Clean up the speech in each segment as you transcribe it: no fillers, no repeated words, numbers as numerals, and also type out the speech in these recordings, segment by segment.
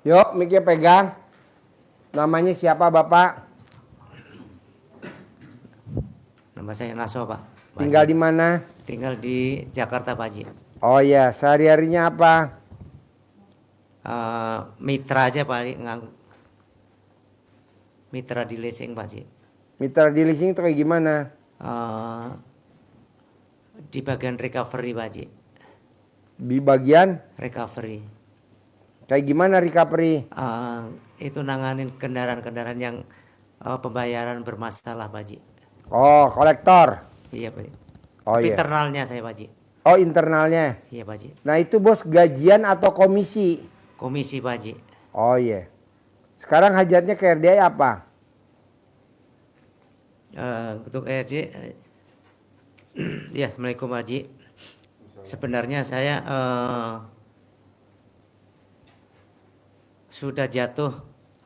Yuk, mic-nya pegang. Namanya siapa, Bapak? Nama saya Naso, Pak. Tinggal di mana? Tinggal di Jakarta, Pak Haji. Oh iya, sehari-harinya apa? Mitra aja, Pak Haji. Mitra di leasing, Pak Haji. Mitra di leasing itu kayak gimana? Di bagian recovery, Pak Haji. Di bagian? Recovery. Kayak gimana recovery? Itu nanganin kendaraan-kendaraan yang pembayaran bermasalah, Pak Haji. Oh, kolektor. Iya, Pak Haji. Oh iya. Internalnya saya, Pak Haji. Oh, internalnya. Iya, Pak Haji. Nah, itu bos gajian atau komisi? Komisi, Pak Haji. Oh iya. Sekarang hajatnya ke RDI apa? Untuk RD, ya, Assalamualaikum, Pak Haji. Sebenarnya saya sudah jatuh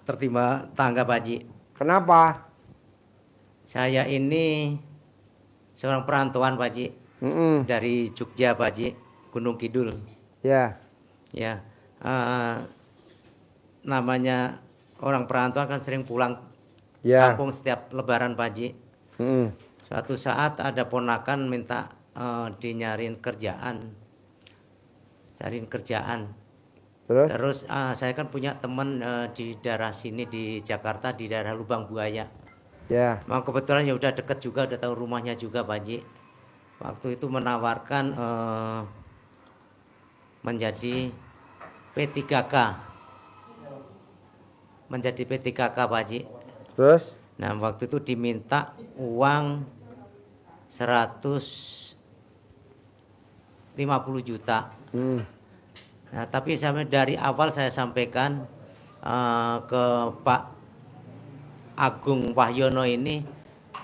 tertimpa tangga, Pak Haji. Kenapa? Saya ini seorang perantauan, Pak Haji. Dari Jogja, Pak Haji, Gunung Kidul. Ya. Ya, namanya orang perantauan kan sering pulang kampung setiap Lebaran, Pak Haji. Suatu saat ada ponakan minta dinyariin kerjaan, cariin kerjaan. Terus saya kan punya teman di daerah sini di Jakarta, di daerah Lubang Buaya. Ya. Memang kebetulan ya udah deket juga, udah tahu rumahnya juga, Pak Haji. Waktu itu menawarkan menjadi P3K. Menjadi P3K, Pak Haji. Terus? Nah, waktu itu diminta uang 150 juta. Nah, tapi dari awal saya sampaikan ke Pak Agung Wahyono ini,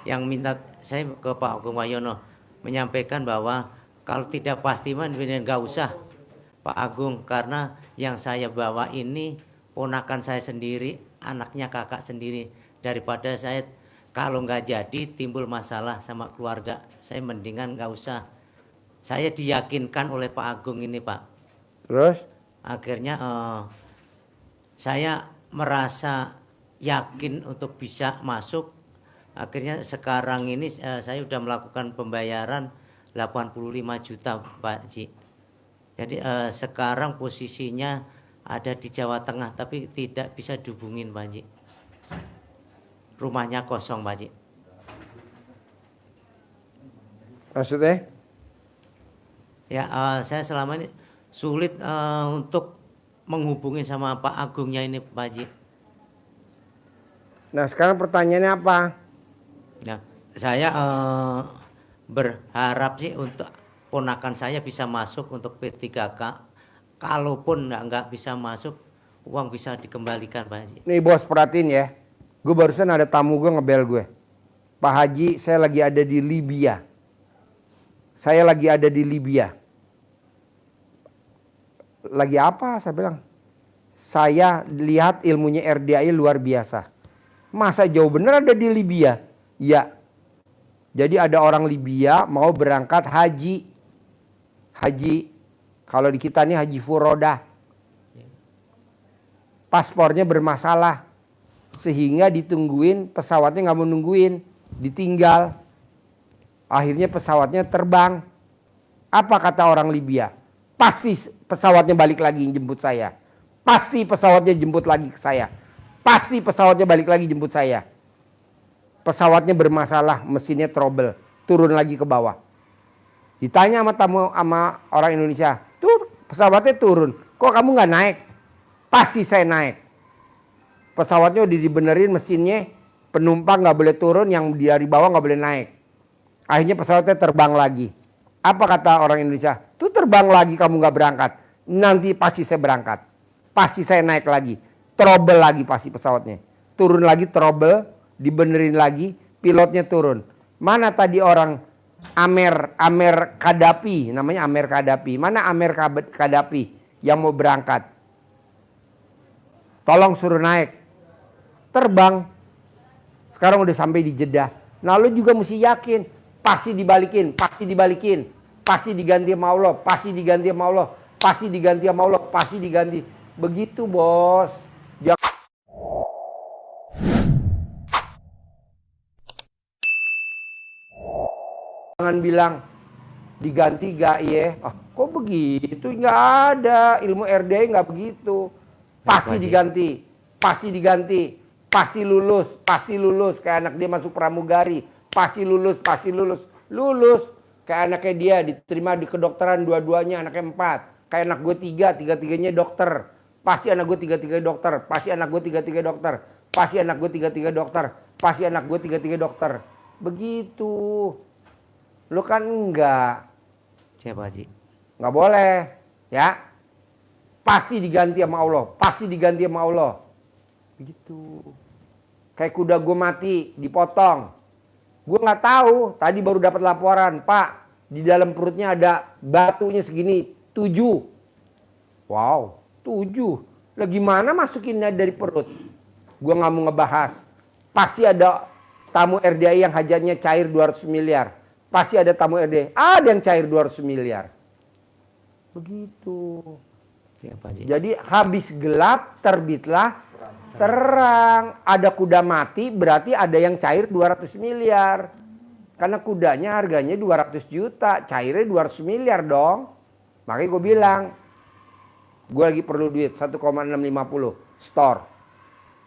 yang minta saya ke Pak Agung Wahyono menyampaikan bahwa kalau tidak pasti nggak usah Pak Agung, karena yang saya bawa ini ponakan saya sendiri, anaknya kakak sendiri. Daripada saya kalau nggak jadi timbul masalah sama keluarga, saya mendingan nggak usah. Saya diyakinkan oleh Pak Agung ini, Pak. Terus? Akhirnya saya merasa yakin untuk bisa masuk. Akhirnya sekarang ini saya sudah melakukan pembayaran 85 juta, Pak Haji. Jadi sekarang posisinya ada di Jawa Tengah, tapi tidak bisa dihubungin, Pak Haji. Rumahnya kosong, Pak Haji. Maksudnya? Ya, saya selama ini sulit untuk menghubungi sama Pak Agungnya ini, Pak Haji. Nah, sekarang pertanyaannya apa? Nah, saya berharap sih untuk ponakan saya bisa masuk untuk P3K. Kalaupun nggak bisa masuk, uang bisa dikembalikan, Pak Haji. Nih bos, perhatiin ya. Gue barusan ada tamu gue ngebel gue. Pak Haji, saya lagi ada di Libya. Saya lagi ada di Libya. Lagi apa? Saya bilang. Saya lihat ilmunya RDI luar biasa. Masa jauh bener ada di Libya? Ya. Jadi ada orang Libya mau berangkat haji. Haji. Kalau di kita nih haji furodah. Paspornya bermasalah. Sehingga ditungguin, pesawatnya nggak mau nungguin. Ditinggal. Akhirnya pesawatnya terbang. Apa kata orang Libya? Pasti pesawatnya balik lagi jemput saya. Pasti pesawatnya jemput lagi ke saya. Pasti pesawatnya balik lagi jemput saya. Pesawatnya bermasalah, mesinnya trouble. Turun lagi ke bawah. Ditanya sama orang Indonesia. Tuh pesawatnya turun. Kok kamu nggak naik? Pasti saya naik. Pesawatnya udah dibenerin mesinnya. Penumpang nggak boleh turun, yang dari bawah nggak boleh naik. Akhirnya pesawatnya terbang lagi. Apa kata orang Indonesia? Tuh terbang lagi, kamu nggak berangkat. Nanti pasti saya berangkat. Pasti saya naik lagi. Trouble lagi pasti pesawatnya. Turun lagi trouble, dibenerin lagi, pilotnya turun. Mana tadi orang Amer Kadapi, namanya Amer Kadapi. Mana Amer Kadapi yang mau berangkat? Tolong suruh naik. Terbang. Sekarang udah sampai di Jeddah. Nah lu juga mesti yakin. Pasti dibalikin, pasti dibalikin. Pasti diganti sama Allah, pasti diganti sama Allah. Pasti diganti sama Allah, pasti diganti. Begitu bos. Jangan bilang diganti gak ya? Ah, kok begitu? Nggak ada, ilmu RDI nggak begitu. Pasti diganti, pasti diganti, pasti lulus kayak anak dia masuk pramugari, pasti lulus, lulus kayak anaknya dia diterima di kedokteran dua-duanya, anaknya 4, kayak anak gue 3, tiga-tiganya dokter, pasti anak gue tiga-tiga dokter, pasti anak gue tiga-tiga dokter, pasti anak gue tiga-tiga dokter, pasti anak gue tiga-tiga dokter, begitu. Lu kan enggak. Siapa Haji? Nggak boleh, ya. Pasti diganti sama Allah, pasti diganti sama Allah. Begitu. Kayak kuda gue mati, dipotong. Gue nggak tahu, tadi baru dapat laporan, Pak, di dalam perutnya ada batunya segini, 7. Wow, 7. Lah gimana masukinnya dari perut? Gue nggak mau ngebahas. Pasti ada tamu RDI yang hajatnya cair 200 miliar. Pasti ada tamu RDI, ada yang cair 200 miliar. Begitu. Siapa Haji? Jadi habis gelap terbitlah terang. Ada kuda mati berarti ada yang cair 200 miliar. Karena kudanya harganya 200 juta, cairnya 200 miliar dong. Makanya gue bilang, gue lagi perlu duit 1,650 store.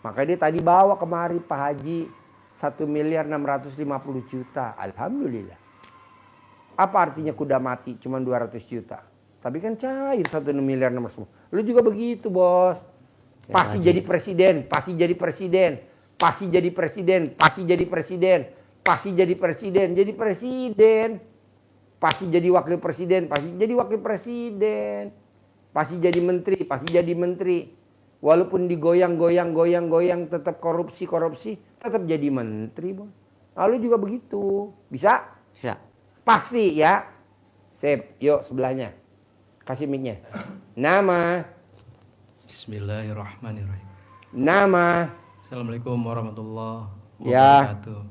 Makanya dia tadi bawa kemari Pak Haji 1.650.000.000. Alhamdulillah. Apa artinya kuda mati cuma 200 juta? Tapi kan cair 1 miliar nomor semua. Lu juga begitu, Bos. Pasti jadi presiden, pasti jadi presiden, pasti jadi presiden, pasti jadi presiden, pasti jadi presiden, jadi presiden. Pasti jadi wakil presiden, pasti jadi wakil presiden. Pasti jadi menteri, pasti jadi menteri. Walaupun digoyang tetap korupsi, tetap jadi menteri, Bos. Lalu juga begitu. Bisa? Bisa. Pasti ya. Sip, yuk sebelahnya. Kasih mic-nya. Nama. Bismillahirrahmanirrahim. Nama. Assalamualaikum warahmatullahi Ya. wabarakatuh.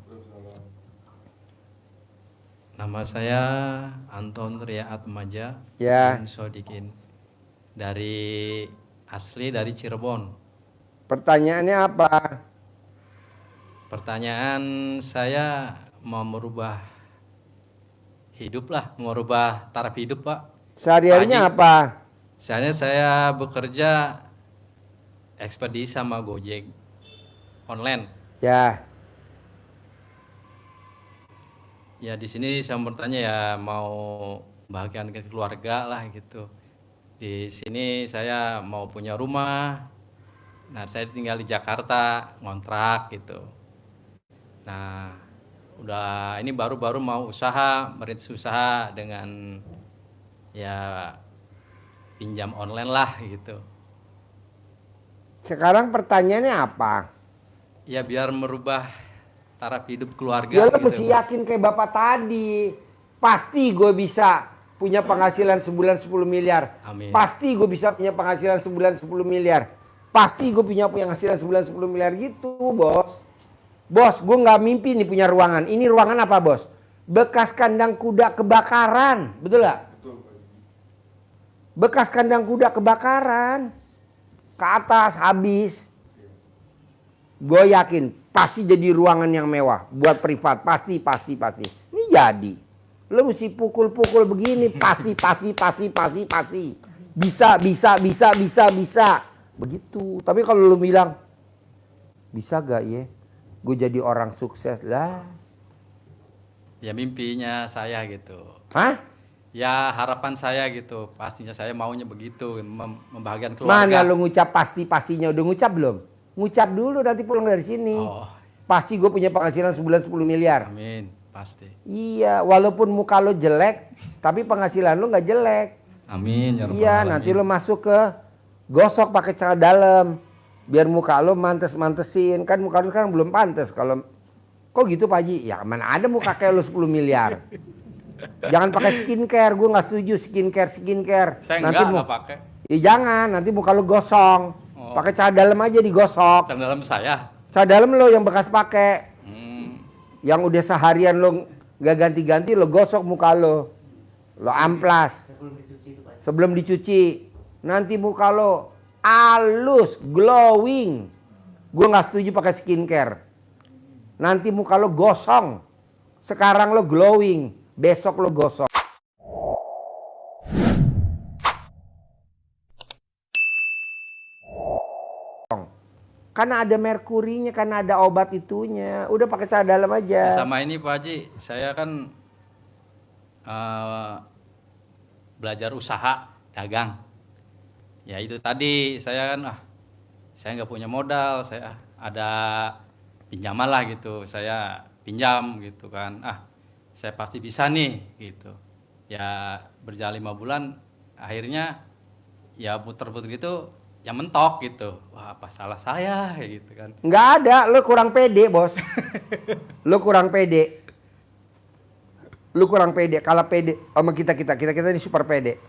Nama saya Anton Riaat Maja Ya. bin Sodikin. Asli dari Cirebon. Pertanyaannya apa? Pertanyaan saya mau merubah hidup lah, merubah taraf hidup, Pak. Sehari-harinya Haji. apa? Misalnya saya bekerja ekspedisi sama Gojek online. Ya. Ya di sini saya mau bertanya ya mau bahagian ke keluarga lah gitu. Di sini saya mau punya rumah. Nah saya tinggal di Jakarta ngontrak gitu. Nah udah ini baru-baru mau merintis usaha dengan ya pinjam online lah gitu. Sekarang pertanyaannya apa? Ya biar merubah taraf hidup keluarga Ya lo gitu. mesti yakin kayak bapak tadi. Pasti gue bisa punya penghasilan sebulan 10 miliar. Amin. Pasti gue bisa punya penghasilan sebulan 10 miliar. Pasti gue punya penghasilan sebulan 10 miliar gitu, Bos. Bos, gue nggak mimpi nih punya ruangan. Ini ruangan apa, Bos? Bekas kandang kuda kebakaran. Betul nggak? Bekas kandang kuda kebakaran. Ke atas habis. Gue yakin pasti jadi ruangan yang mewah buat privat. Pasti. Ini jadi. Lo mesti pukul-pukul begini. Pasti. Bisa. Begitu. Tapi kalau lo bilang, bisa gak ya? Gue jadi orang sukses lah. Ya mimpinya saya gitu. Hah? Ya harapan saya gitu. Pastinya saya maunya begitu, membahagiakan keluarga. Mana lo ngucap pastinya? Udah ngucap belum? Ngucap dulu nanti pulang dari sini. Oh. Pasti gue punya penghasilan sebulan 10 miliar. Amin, pasti. Iya, walaupun muka lo jelek, tapi penghasilan lo nggak jelek. Amin ya rabbal Iya, alamin. nanti lo masuk ke gosok pakai celana dalam, biar muka lo mantesin. Kan muka lo sekarang belum pantes. Kalau kok gitu Pak Haji? Ya mana ada muka kayak lo 10 miliar. Jangan pakai skincare, gue nggak setuju skincare. Saya nanti enggak pakai. Ya jangan, nanti muka lo gosong. Oh. Pakai celana dalam aja digosok. Celana dalam saya. Celana dalam lo yang bekas pakai. Yang udah seharian lo gak ganti-ganti, lo gosok muka lo. Lo amplas. Sebelum dicuci. Nanti muka lo halus, glowing. Gue nggak setuju pakai skincare. Nanti muka lo gosong. Sekarang lo glowing, besok lo gosong. Karena ada merkurinya, karena ada obat itunya. Udah pakai cara dalam aja. Sama ini Pak Haji, saya kan belajar usaha dagang. Ya itu tadi saya kan saya nggak punya modal, saya ada pinjaman lah gitu, saya pinjam gitu kan. Saya pasti bisa nih gitu. Ya berjalan 5 bulan, akhirnya ya puter-puter gitu, ya mentok gitu. Wah apa salah saya kayak gitu kan. Nggak ada, lo kurang pede bos. Lo kurang pede. Lu kurang pede. Kalau pede sama kita ini super pede.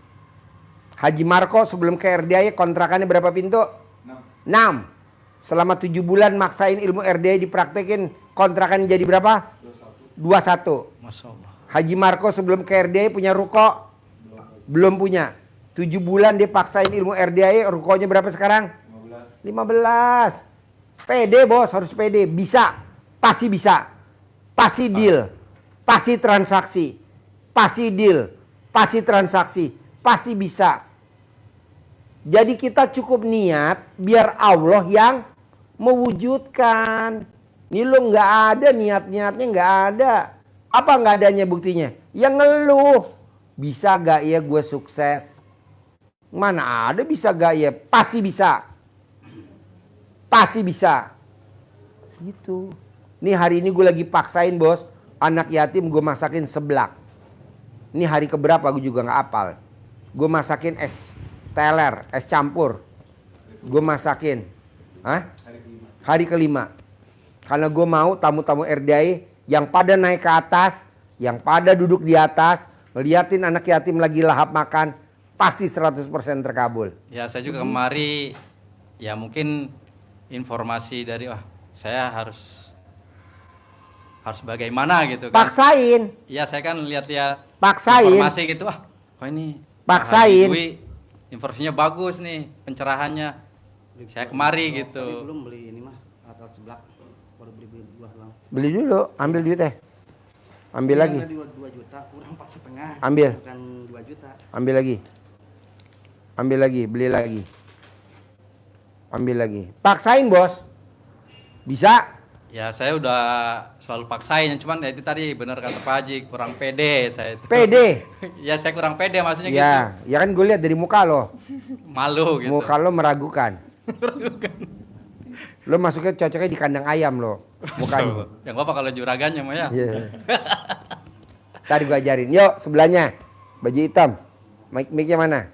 Haji Marco sebelum ke RDI kontrakannya berapa pintu? 6. Selama 7 bulan maksain ilmu RDI dipraktekin, kontrakan jadi berapa? 21. Masya Allah. Haji Marco sebelum ke RDI punya ruko? Belum punya. 7 bulan dia paksain ilmu RDI, rukonya berapa sekarang? 15. Pede bos, harus pede. Bisa. Pasti bisa. Pasti deal. Pasti transaksi, pasti deal, pasti transaksi, pasti bisa. Jadi kita cukup niat biar Allah yang mewujudkan. Ini lo nggak ada niat-niatnya, nggak ada. Apa nggak adanya buktinya? Yang ngeluh. Bisa gak ya gue sukses? Mana ada bisa gak ya? Pasti bisa. Pasti bisa. Gitu. Nih hari ini gue lagi paksain bos. Anak yatim gue masakin seblak. Ini hari keberapa gue juga gak apal. Gue masakin es teler, es campur. Gue masakin. Hari kelima. Karena gue mau tamu-tamu RDI yang pada naik ke atas, yang pada duduk di atas, ngeliatin anak yatim lagi lahap makan, pasti 100% terkabul. Ya saya juga kemari, ya mungkin informasi dari, saya harus bagaimana gitu kan. Paksain. Iya saya kan lihat-lihat Paksain. informasi gitu, ini Paksain. informasinya bagus nih, pencerahannya. Saya kemari gitu. Tapi belum beli ini mah, alat seblak. Baru beli buah doang. Beli dulu, ambil duitnya. Ambil lagi. 2 juta, kurang 4,5. Ambil. Bukan 2 juta. Ambil lagi. Ambil lagi, beli lagi. Ambil lagi. Paksain bos. Bisa. Ya saya udah selalu paksain, cuman ya itu tadi benar kata Pak Haji, kurang pede saya itu. Pede. Ya saya kurang pede maksudnya Ya, gitu. ya kan gue lihat dari muka lo. Malu gitu. Muka lo meragukan. Lo masuknya cocoknya di kandang ayam lo. Mukanya. Yang apa kalau juragannya mah ya. Iya. Tadi gue ajarin. Yuk sebelahnya. Baju hitam. Mic-nya mana?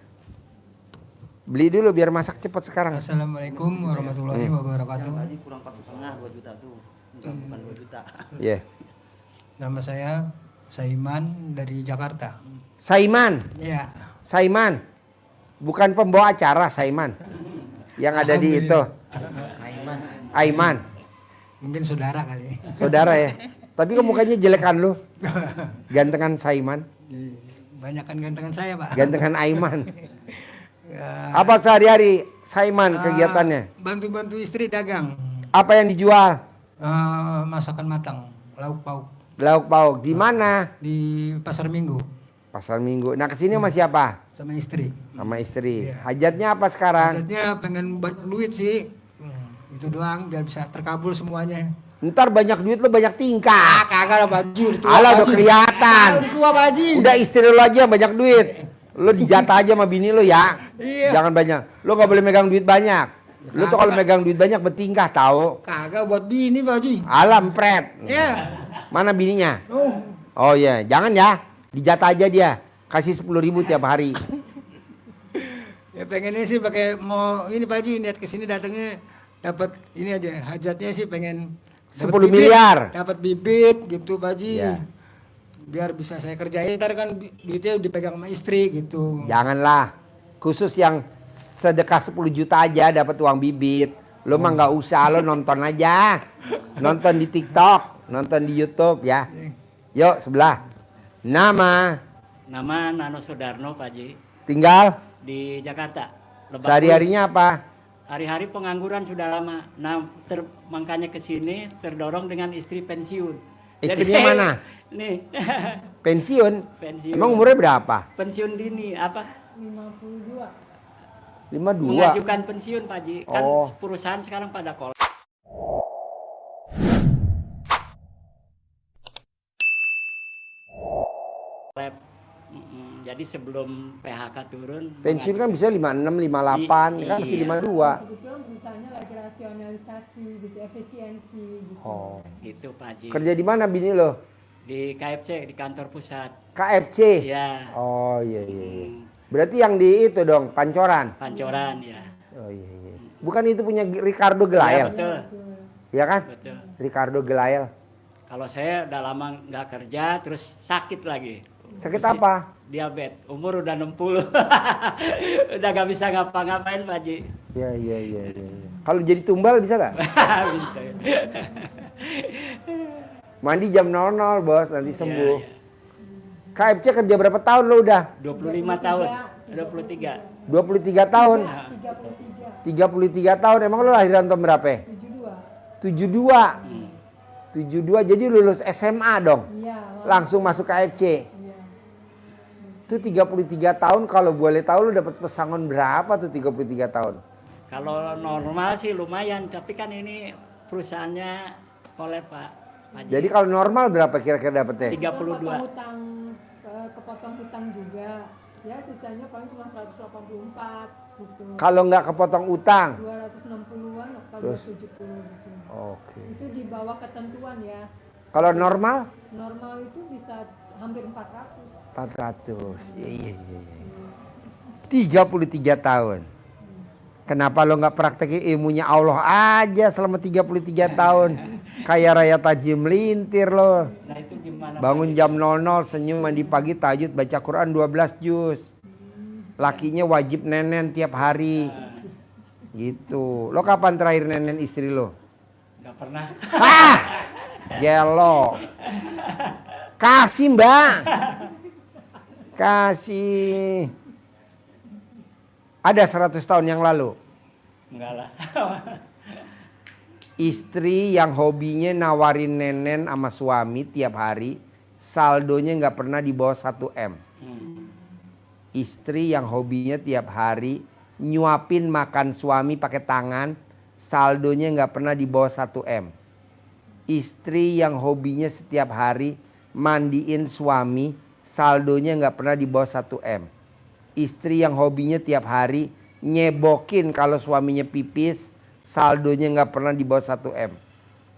Beli dulu biar masak cepet sekarang. Assalamualaikum warahmatullahi wabarakatuh. Haji kurang 4,5, 2 juta tuh. Bukan 2 juta. Iya. Nama saya Saiman dari Jakarta. Saiman. Ya. Saiman. Bukan pembawa acara Saiman. Yang ada di itu. Aiman. Mungkin saudara kali. Saudara ya. Tapi kok mukanya jelekan lu. Gantengan Saiman. Banyakan gantengan saya, Pak. Gantengan Aiman. Ya, Apa sehari-hari Saiman kegiatannya? bantu-bantu istri dagang. Apa yang dijual? Masakan matang, lauk pauk Lauk pauk. Di mana? di Pasar Minggu Pasar Minggu. Nah kesini sama siapa? sama istri. Sama istri. Iya. Hajatnya apa sekarang? Hajatnya pengen banyak duit sih. Itu doang biar bisa terkabul semuanya. Ntar banyak duit lo banyak tingkah. Kagak lah baju, udah tua. Alah, udah Pak Haji. kelihatan. Udah tua Pak Haji. Udah istri lo aja yang banyak duit. Lo dijatah aja sama bini lo ya. Iya. Jangan banyak. Lo gak boleh megang duit banyak. Lo tuh kalau megang duit banyak bertingkah tahu. Kagak buat bini Pak Haji. Alam pret. Ya. Mana bininya? Oh. Oh iya, jangan ya. Dijatah aja dia. Kasih 10.000 tiap hari. Ya pengennya sih pakai mau ini Pak Haji niat kesini datangnya dapat ini aja hajatnya sih pengen 10 miliar. dapat bibit gitu Pak Haji. Ya. Biar bisa saya kerjain ntar kan duitnya dipegang sama istri gitu. Janganlah. Khusus yang sedekah 10 juta aja dapat uang bibit. Lo mah nggak usah, lo nonton aja. Nonton di TikTok, nonton di YouTube ya. Yuk sebelah. Nama, Nama Nano Sudarno, Pak Haji, tinggal di Jakarta. Lebak Sehari-harinya apa? Hari-hari pengangguran sudah lama. Nah, makanya ke sini terdorong dengan istri pensiun. Istrinya mana? Nih, Pensiun? pensiun. Emang umurnya berapa? Pensiun dini apa? 52. Mengajukan pensiun Pak Haji. Kan Oh. perusahaan sekarang pada kolab. Jadi sebelum PHK turun. Pensiun kan bisa 56, 58, kan masih Iya. 52. Kebetulan perusahaannya lagi rasionalisasi gitu, efisiensi gitu. Oh. Gitu Pak Haji. Kerja di mana bini lo? Di KFC, di kantor pusat. KFC? Iya. Oh iya iya. Berarti yang di itu dong, Pancoran? Pancoran ya. Oh iya iya. Bukan itu punya Ricardo Ya, Gelael? betul. Iya kan? Betul. Ricardo Gelael. Kalau saya udah lama nggak kerja, terus sakit lagi. Sakit apa? Diabetes. Umur udah 60. Udah nggak bisa ngapa-ngapain Pak Haji. Iya iya iya. Kalau jadi tumbal bisa nggak? Bisa. Mandi jam 00 bos, nanti sembuh. Iya, iya. KFC kerja berapa tahun lo udah? 25 tahun. 23. 23 tahun? 33 33, tahun, emang lo lahiran tahun berapa? 72. 72. 72, jadi lulus SMA dong? Iya. Langsung masuk KFC? Iya. Itu 33 tahun, kalau boleh tahu lo dapat pesangon berapa tuh 33 tahun? Kalau normal sih lumayan, tapi kan ini perusahaannya oleh Pak Haji. Jadi kalau normal berapa kira-kira dapetnya? 32. Hutang, kepotong hutang juga. Ya sisanya paling cuma 184 gitu. Kalau nggak kepotong utang? 260-an atau Terus? 270 gitu. Oke. Itu di bawah ketentuan ya. Kalau normal? Normal itu bisa hampir 400. 400. Iya, iya, iya. 33 tahun. Kenapa lo nggak praktekin ilmunya Allah aja selama 33 tahun? Kayak raya tajim melintir lo. Nah itu gimana? Bangun jam 00, senyum, mandi pagi, tahajud, baca Quran 12 juz. Lakinya wajib nenen tiap hari. Gitu. Lo kapan terakhir nenen istri lo? Nggak pernah. Hah! Gelo. Kasih mbak. Kasih. Ada 100 tahun yang lalu. Enggak lah. Istri yang hobinya nawarin nenen sama suami tiap hari. Saldonya nggak pernah di bawah 1 M. Istri yang hobinya tiap hari nyuapin makan suami pakai tangan. Saldonya nggak pernah di bawah 1 M. Istri yang hobinya setiap hari mandiin suami. Saldonya nggak pernah di bawah 1 M. Istri yang hobinya tiap hari nyebokin kalau suaminya pipis, saldonya nggak pernah di bawah 1 M.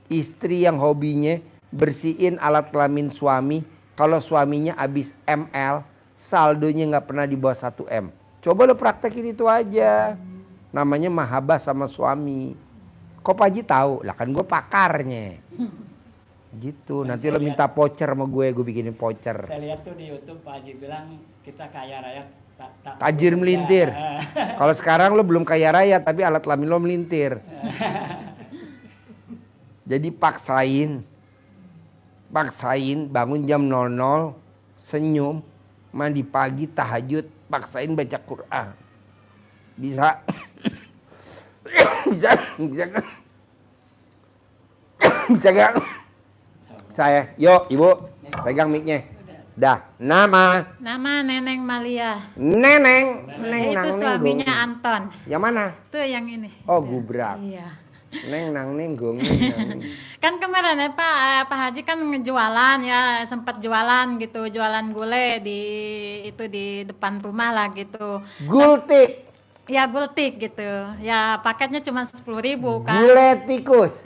Istri yang hobinya bersihin alat kelamin suami, kalau suaminya habis ML, saldonya nggak pernah di bawah 1 M. Coba lo praktekin itu aja. Namanya mahabbah sama suami. Kok Pak Haji tahu? Lah kan gue pakarnya. Gitu, nanti lo minta voucher sama gue bikinin voucher. Saya lihat tuh di YouTube Pak Haji bilang kita kaya raya Tajir melintir. Kalau sekarang lo belum kaya raya tapi alat kelamin lo melintir. Jadi paksain bangun jam 00, senyum, mandi pagi, tahajud, paksain baca Quran. Bisa. Bisa gak? Saya, yuk ibu, pegang mic-nya. Dah, nama Neneng Malia. Neneng. Itu suaminya Anton. Yang mana? Tuh yang ini. Oh, gubrak. Iya. Neng nang nenggung. Kan kemarin ya Pak Haji kan ngejualan ya, sempat jualan gitu, jualan gulai di depan rumah lah gitu. Gultik. Ya gultik gitu. Ya paketnya cuma 10.000 kan. Gulai tikus.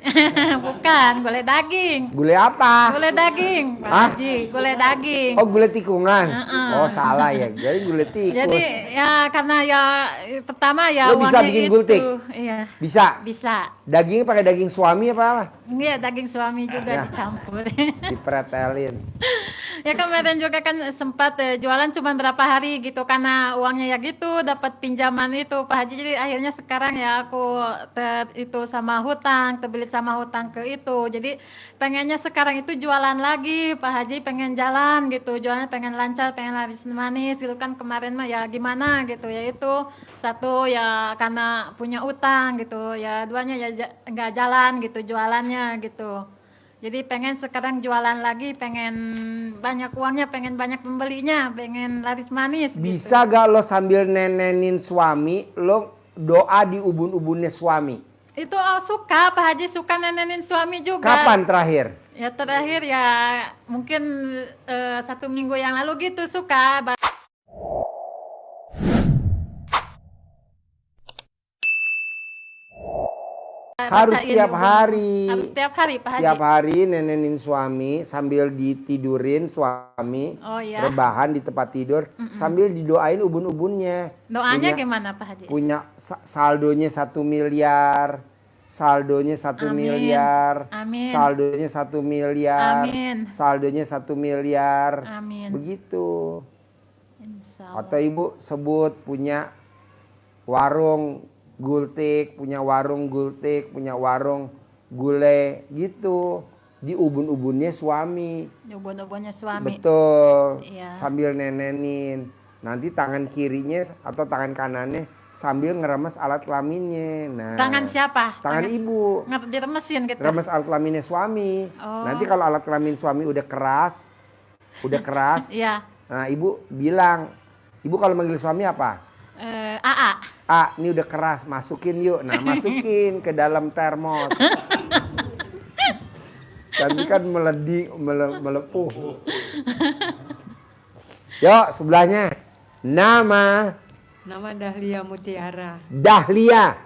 Bukan, gulai daging. Gulai apa? Gulai daging, Pak Hah? Haji, gulai daging. Oh, gulai tikungan. Oh, salah ya. Jadi gulai tikus. Jadi ya karena ya pertama ya Lo bisa uangnya bikin itu. gultik? Iya. Bisa. Bisa. Dagingnya pakai daging suami apa? Iya, daging suami juga Ya. dicampur. Dipretelin. Ya kemarin juga kan sempat jualan cuma berapa hari gitu karena uangnya ya gitu dapat pinjaman itu Pak Haji, jadi akhirnya sekarang ya aku itu sama hutang, terbelit sama hutang ke itu, jadi pengennya sekarang itu jualan lagi Pak Haji, pengen jalan gitu, jualannya pengen lancar, pengen laris manis gitu kan. Kemarin mah ya gimana gitu ya, itu satu ya karena punya utang gitu ya, duanya ya nggak jalan gitu jualannya gitu. Jadi pengen sekarang jualan lagi, pengen banyak uangnya, pengen banyak pembelinya, pengen laris manis Bisa gitu. gak lo sambil nenenin suami, lo doa di ubun-ubunnya suami? Itu suka, Pak Haji suka nenenin suami juga. Kapan terakhir? Ya terakhir ya mungkin 1 minggu yang lalu gitu suka. Harus Bacain tiap ubun-ubun. hari. Harus setiap hari Pak Haji. Tiap hari nenenin suami sambil ditidurin suami. Oh iya. Rebahan di tempat tidur. Sambil didoain ubun-ubunnya. Doanya Punya- gimana Pak Haji? Punya saldonya 1 miliar. Saldonya 1 Amin. miliar. Amin. Saldonya 1 miliar. Amin. Saldonya 1 miliar. Amin. Begitu. Insya Allah. Atau ibu sebut punya warung gultik, punya warung gultik, punya warung gulai gitu. Di ubun-ubunnya suami. Ubun-ubunnya suami. Betul. Iya. Sambil nenenin. Nanti tangan kirinya atau tangan kanannya sambil ngeremes alat kelaminnya. Nah, Tangan siapa? Tangan ibu. Diremesin gitu. Remes alat kelaminnya suami. Oh. Nanti kalau alat kelamin suami udah keras, Iya. nah ibu bilang, ibu kalau manggil suami apa? AA. Ini udah keras, masukin yuk. Nah, masukin ke dalam termos. Nanti kan melepuh. Yuk, sebelahnya. Nama Nama Dahlia Mutiara. Dahlia.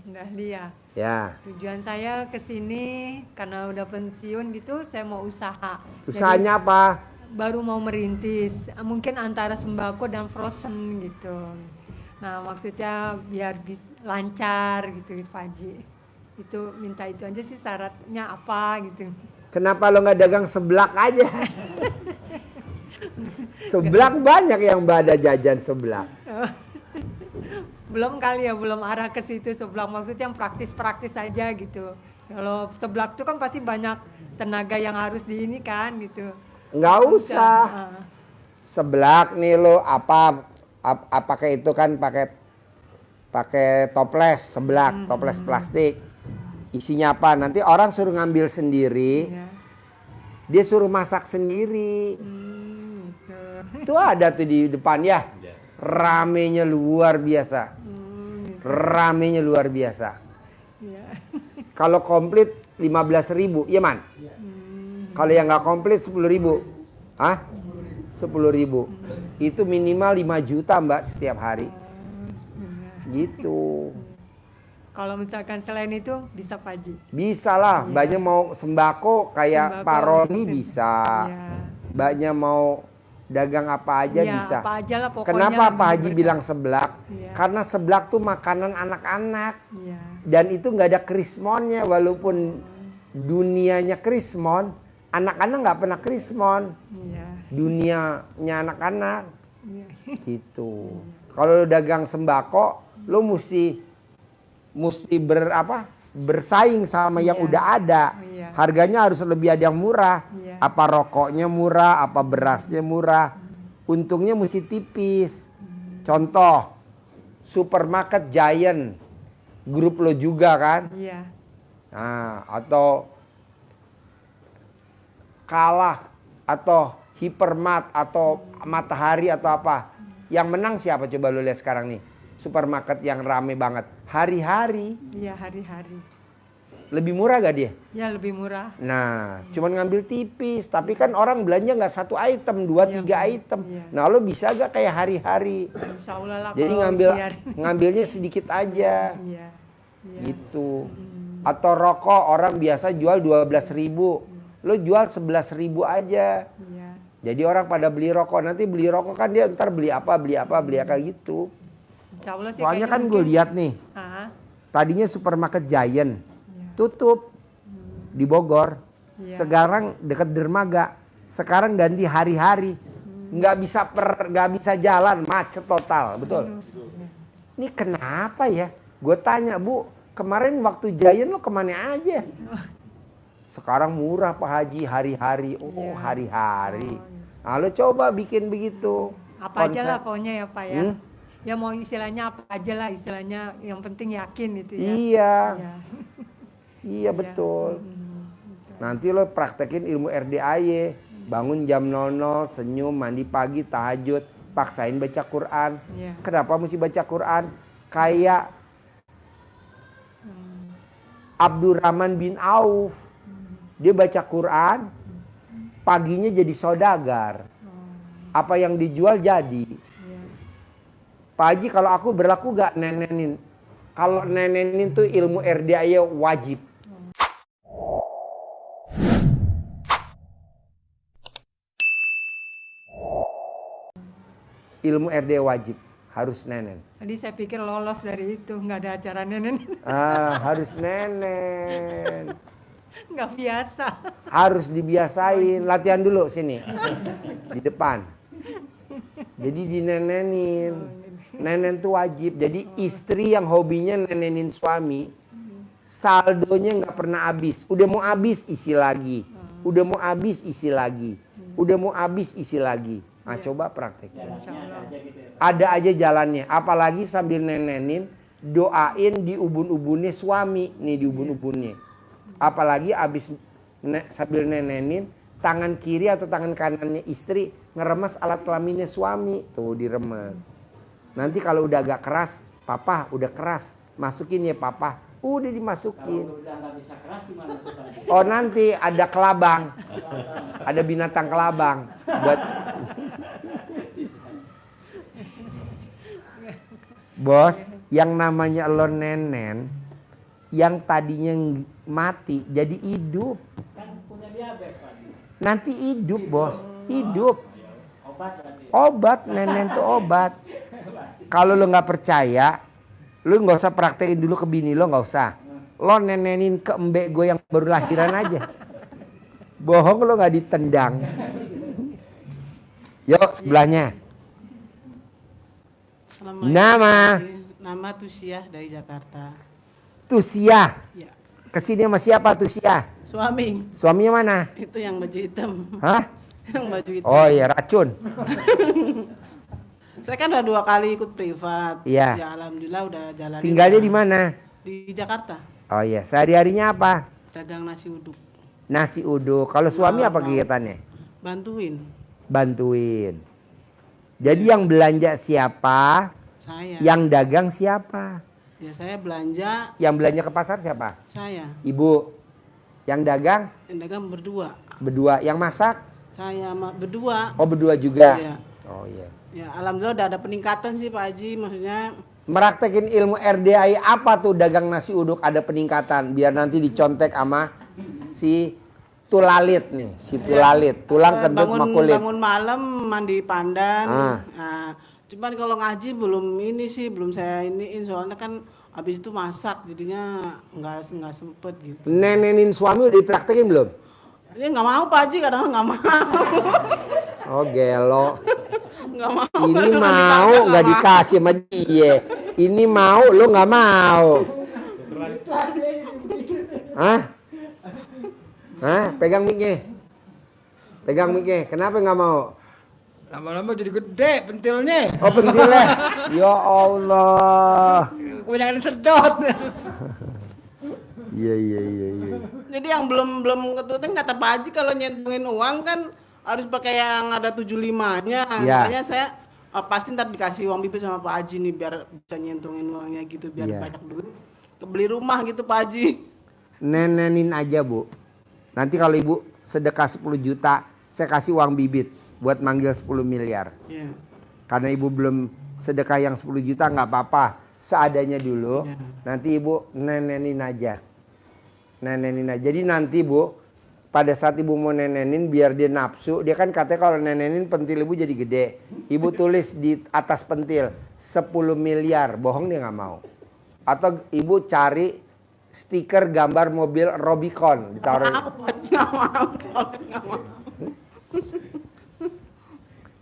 Dahlia. Ya. Tujuan saya ke sini karena udah pensiun gitu, saya mau usaha. Usahanya apa? Jadi, baru mau merintis, mungkin antara sembako dan frozen gitu. Nah, maksudnya biar lancar gitu Pak Haji. Itu minta itu aja sih, syaratnya apa gitu. Kenapa lo nggak dagang seblak aja? Seblak banyak yang pada jajan seblak. Belum kali ya, belum arah ke situ seblak, maksudnya yang praktis-praktis aja gitu. Kalau seblak itu kan pasti banyak tenaga yang harus di ini kan gitu. Nggak usah. Nah, Seblak nih lo pakai itu kan pakai toples seblak, toples plastik. Isinya apa? Nanti orang suruh ngambil sendiri. ya. Dia suruh masak sendiri. Gitu. Itu ada tuh di depan ya. Ramenya luar biasa. Ramenya luar biasa. Ya. Kalau komplit 15.000, iya man? Kalau yang nggak komplit 10.000. Hah? 10.000. Itu minimal 5 juta mbak setiap hari. Gitu. Kalau misalkan selain itu bisa Pak Haji. Bisa lah, mbaknya mau sembako kayak Sembako, Pak Roni gitu. bisa. Ya. Mbaknya mau dagang apa aja Ya, bisa. apa aja lah pokoknya. Kenapa Pak Haji lebih bilang seblak? Iya. Karena seblak tuh makanan anak-anak. Iya. Dan itu nggak ada krismonnya, walaupun dunianya krismon, anak-anak nggak pernah krismon. Iya. Dunianya anak-anak Iya. gitu. Kalau lo dagang sembako, lo mesti bersaing sama yang Iya. udah ada. Iya. Harganya harus lebih ada yang murah. Iya. Apa rokoknya murah, apa berasnya murah. Untungnya mesti tipis. Contoh, supermarket Giant, grup lo juga kan? Iya. Nah, atau Kalah atau Hypermart atau Matahari atau apa. Yang menang siapa coba lo lihat sekarang nih? Supermarket yang rame banget. Hari-hari. Iya, hari-hari. Lebih murah gak dia? Ya lebih murah. Nah, cuman ngambil tipis. Tapi kan orang belanja nggak 1 item, 2, Iya, 3 Bang. item. Iya. Nah, lo bisa gak kayak hari-hari? Insya Allah lah. Jadi kalau ikhtiar. ngambilnya sedikit aja. Iya. Iya. Gitu. Atau rokok orang biasa jual 12.000. Lo jual 11.000 aja. Iya. Jadi orang pada beli rokok, nanti beli rokok kan dia ntar beli apa gitu. Insya Allah sih. Soalnya kayaknya kan gue mungkin- lihat nih, Ah, tadinya supermarket Giant iya. tutup. di Bogor. Iya. Sekarang dekat dermaga. Sekarang ganti hari-hari. Nggak bisa jalan, macet total, betul. Ini kenapa ya? Gue tanya, Bu, kemarin waktu Giant lo kemana aja? Sekarang murah Pak Haji, hari-hari. Oh, hari-hari. Nah, lo coba bikin begitu. Apa aja lah konsep. pokoknya ya Pak ya. Ya mau istilahnya apa aja lah istilahnya, yang penting yakin itu ya. Iya, Iya. iya betul. Nanti lo praktekin ilmu RDAY. Bangun jam 00, senyum, mandi pagi, tahajud. Paksain baca Quran. Iya. Kenapa mesti baca Quran? Kayak Abdurrahman bin Auf. Dia baca Quran, paginya jadi saudagar. Apa yang dijual jadi. Pak Haji, kalau aku berlaku gak nenenin? Kalau nenenin tuh ilmu RDAY wajib. Ilmu RDAY wajib, harus nenen. Tadi saya pikir lolos dari itu, nggak ada acara nenen. Harus nenen. Nggak biasa. Harus dibiasain. Latihan dulu sini. Di depan. Jadi dinenenin. Nenen tuh wajib. Jadi istri yang hobinya nenenin suami, saldonya nggak pernah habis. Udah mau habis isi lagi. Udah mau habis isi lagi. Udah mau habis isi lagi. Nah, coba praktekin. Ada aja jalannya. Apalagi sambil nenenin, doain di ubun-ubunnya suami. Nih di ubun-ubunnya. Apalagi abis sambil nenenin, tangan kiri atau tangan kanannya istri ngeremes alat kelaminnya suami. Tuh diremes. Nanti kalau udah agak keras, papa udah keras, masukin ya papa. Udah dimasukin. Udah nggak bisa keras gimana tuh Pak Haji? Oh nanti ada kelabang. Ada binatang kelabang. Buat Bos, yang namanya lo nenen, yang tadinya mati jadi hidup. Kan punya diabetes Pak Haji. Nanti hidup bos, hidup. Obat berarti. Obat, nenen tuh obat. Kalau lo nggak percaya, lo nggak usah praktekin dulu ke bini lo, nggak usah. Lo nenenin ke embek gue yang baru lahiran aja. Bohong lo nggak ditendang. Yuk sebelahnya. Nama. Nama Tusiah dari Jakarta. Tusiah. Ya. Kesini sama siapa Tusiah? Suami, Suaminya mana? itu yang baju hitam. Hah? Yang baju hitam. Oh iya racun. Saya kan udah 2 kali ikut privat. Iya. Ya alhamdulillah udah jalan. Tinggalnya di mana? Di Jakarta. Oh iya, sehari-harinya apa? Dagang nasi uduk. Nasi uduk. Kalau suami apa kegiatannya? Bantuin Bantuin. Jadi yang belanja siapa? saya. Yang dagang siapa? Ya saya belanja Yang belanja ke pasar siapa? saya. Ibu. Yang dagang Yang dagang berdua. berdua. Yang masak? Saya berdua. Oh berdua juga. Ya. Oh iya. Ya alhamdulillah udah ada peningkatan sih Pak Haji, maksudnya Meraktekin ilmu RDAI apa tuh dagang nasi uduk ada peningkatan biar nanti dicontek sama si tulalit nih, si tulalit, tulang kentut sama kulit. bangun malam mandi pandan. Ah. Nah, cuman kalau ngaji belum ini sih, belum saya iniin soalnya kan habis itu masak jadinya nggak sempet gitu. Nenenin suami udah dipraktekin belum? Dia nggak mau Pak Haji, kadang nggak mau. Oh gelo. Nggak mau. Ini kadang mau ditanya, nggak dikasih sama dia. Ini mau lu nggak mau. Hah? Hah? Pegang mic-nya. Pegang mic-nya. Kenapa nggak mau? Lama-lama jadi gede pentilnya. Oh pentilnya. Ya Allah. Kebanyakan sedot. Iya iya iya. Jadi yang belum keturutan kata Pak Haji kalau nyentungin uang kan harus pakai yang ada 75-nya. Ya. Makanya saya pasti ntar dikasih uang bibit sama Pak Haji nih biar bisa nyentungin uangnya gitu biar Ya. banyak duit. Beli rumah gitu Pak Haji. Nenenin aja Bu. Nanti kalau ibu sedekah 10 juta, saya kasih uang bibit buat manggil 10 miliar. Iya. Karena ibu belum sedekah yang 10 juta nggak apa-apa, seadanya dulu. Ya. Nanti ibu nenenin aja. Nenenin aja. Jadi nanti Bu, pada saat ibu mau nenenin biar dia nafsu, dia kan katanya kalau nenenin pentil ibu jadi gede. Ibu tulis di atas pentil 10 miliar, bohong dia nggak mau. Atau ibu cari stiker gambar mobil Rubicon ditaruh. Nggak mau.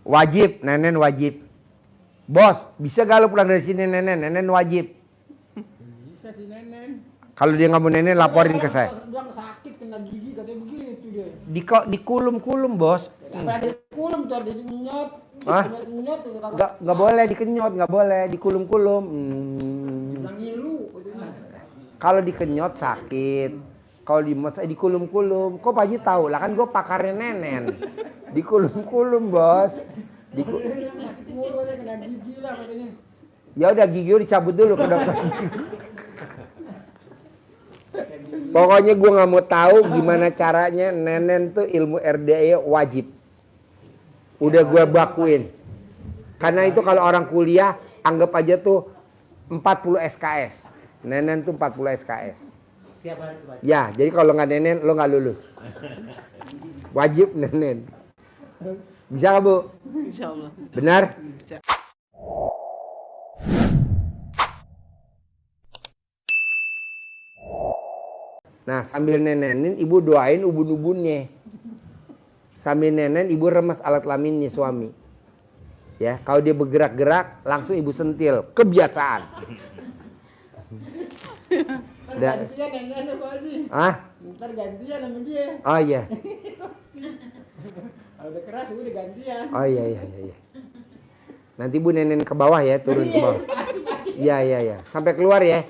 Wajib, Nenen wajib. Bos, bisa gak lu pulang dari sini Nenen? Nenen wajib. Bisa si Nenen. Kalau dia nggak mau Nenen laporin ke saya. Bilang sakit kena gigi katanya begitu dia. Dikulum-kulum bos. Ada kulum tuh ada nyot. Hah? Nyot tuh Nggak boleh dikenyot, nggak boleh dikulum-kulum. bilang ngilu katanya. Kalau dikenyot sakit. Kalau dikulum-kulum. Kok Pak Haji tahu? Lah kan gue pakarnya Nenen. Dikulum-kulum bos. Dia bilang sakit mulu katanya kena gigi lah katanya. Ya udah gigi lu dicabut dulu ke dokter. Pokoknya gue nggak mau tahu gimana caranya Nenen tuh ilmu RDA wajib. Udah gue bakuin. Karena itu kalau orang kuliah anggap aja tuh 40 SKS. Nenen tuh 40 SKS. Ya, jadi kalau nggak Nenen lo nggak lulus. Wajib Nenen. Bisa nggak Bu? Insya Allah. Benar? Bisa. Nah sambil nenenin ibu doain ubun-ubunnya. Sambil nenen ibu remes alat kelaminnya suami. Ya, kalau dia bergerak-gerak langsung ibu sentil. Kebiasaan. Ntar gantian Nenen Pak Haji. Ah? Ntar gantian sama dia. Oh iya. Kalau udah keras udah gantian. Oh iya. Nanti ibu nenen ke bawah ya, turun ke bawah. Iya. Sampai keluar ya.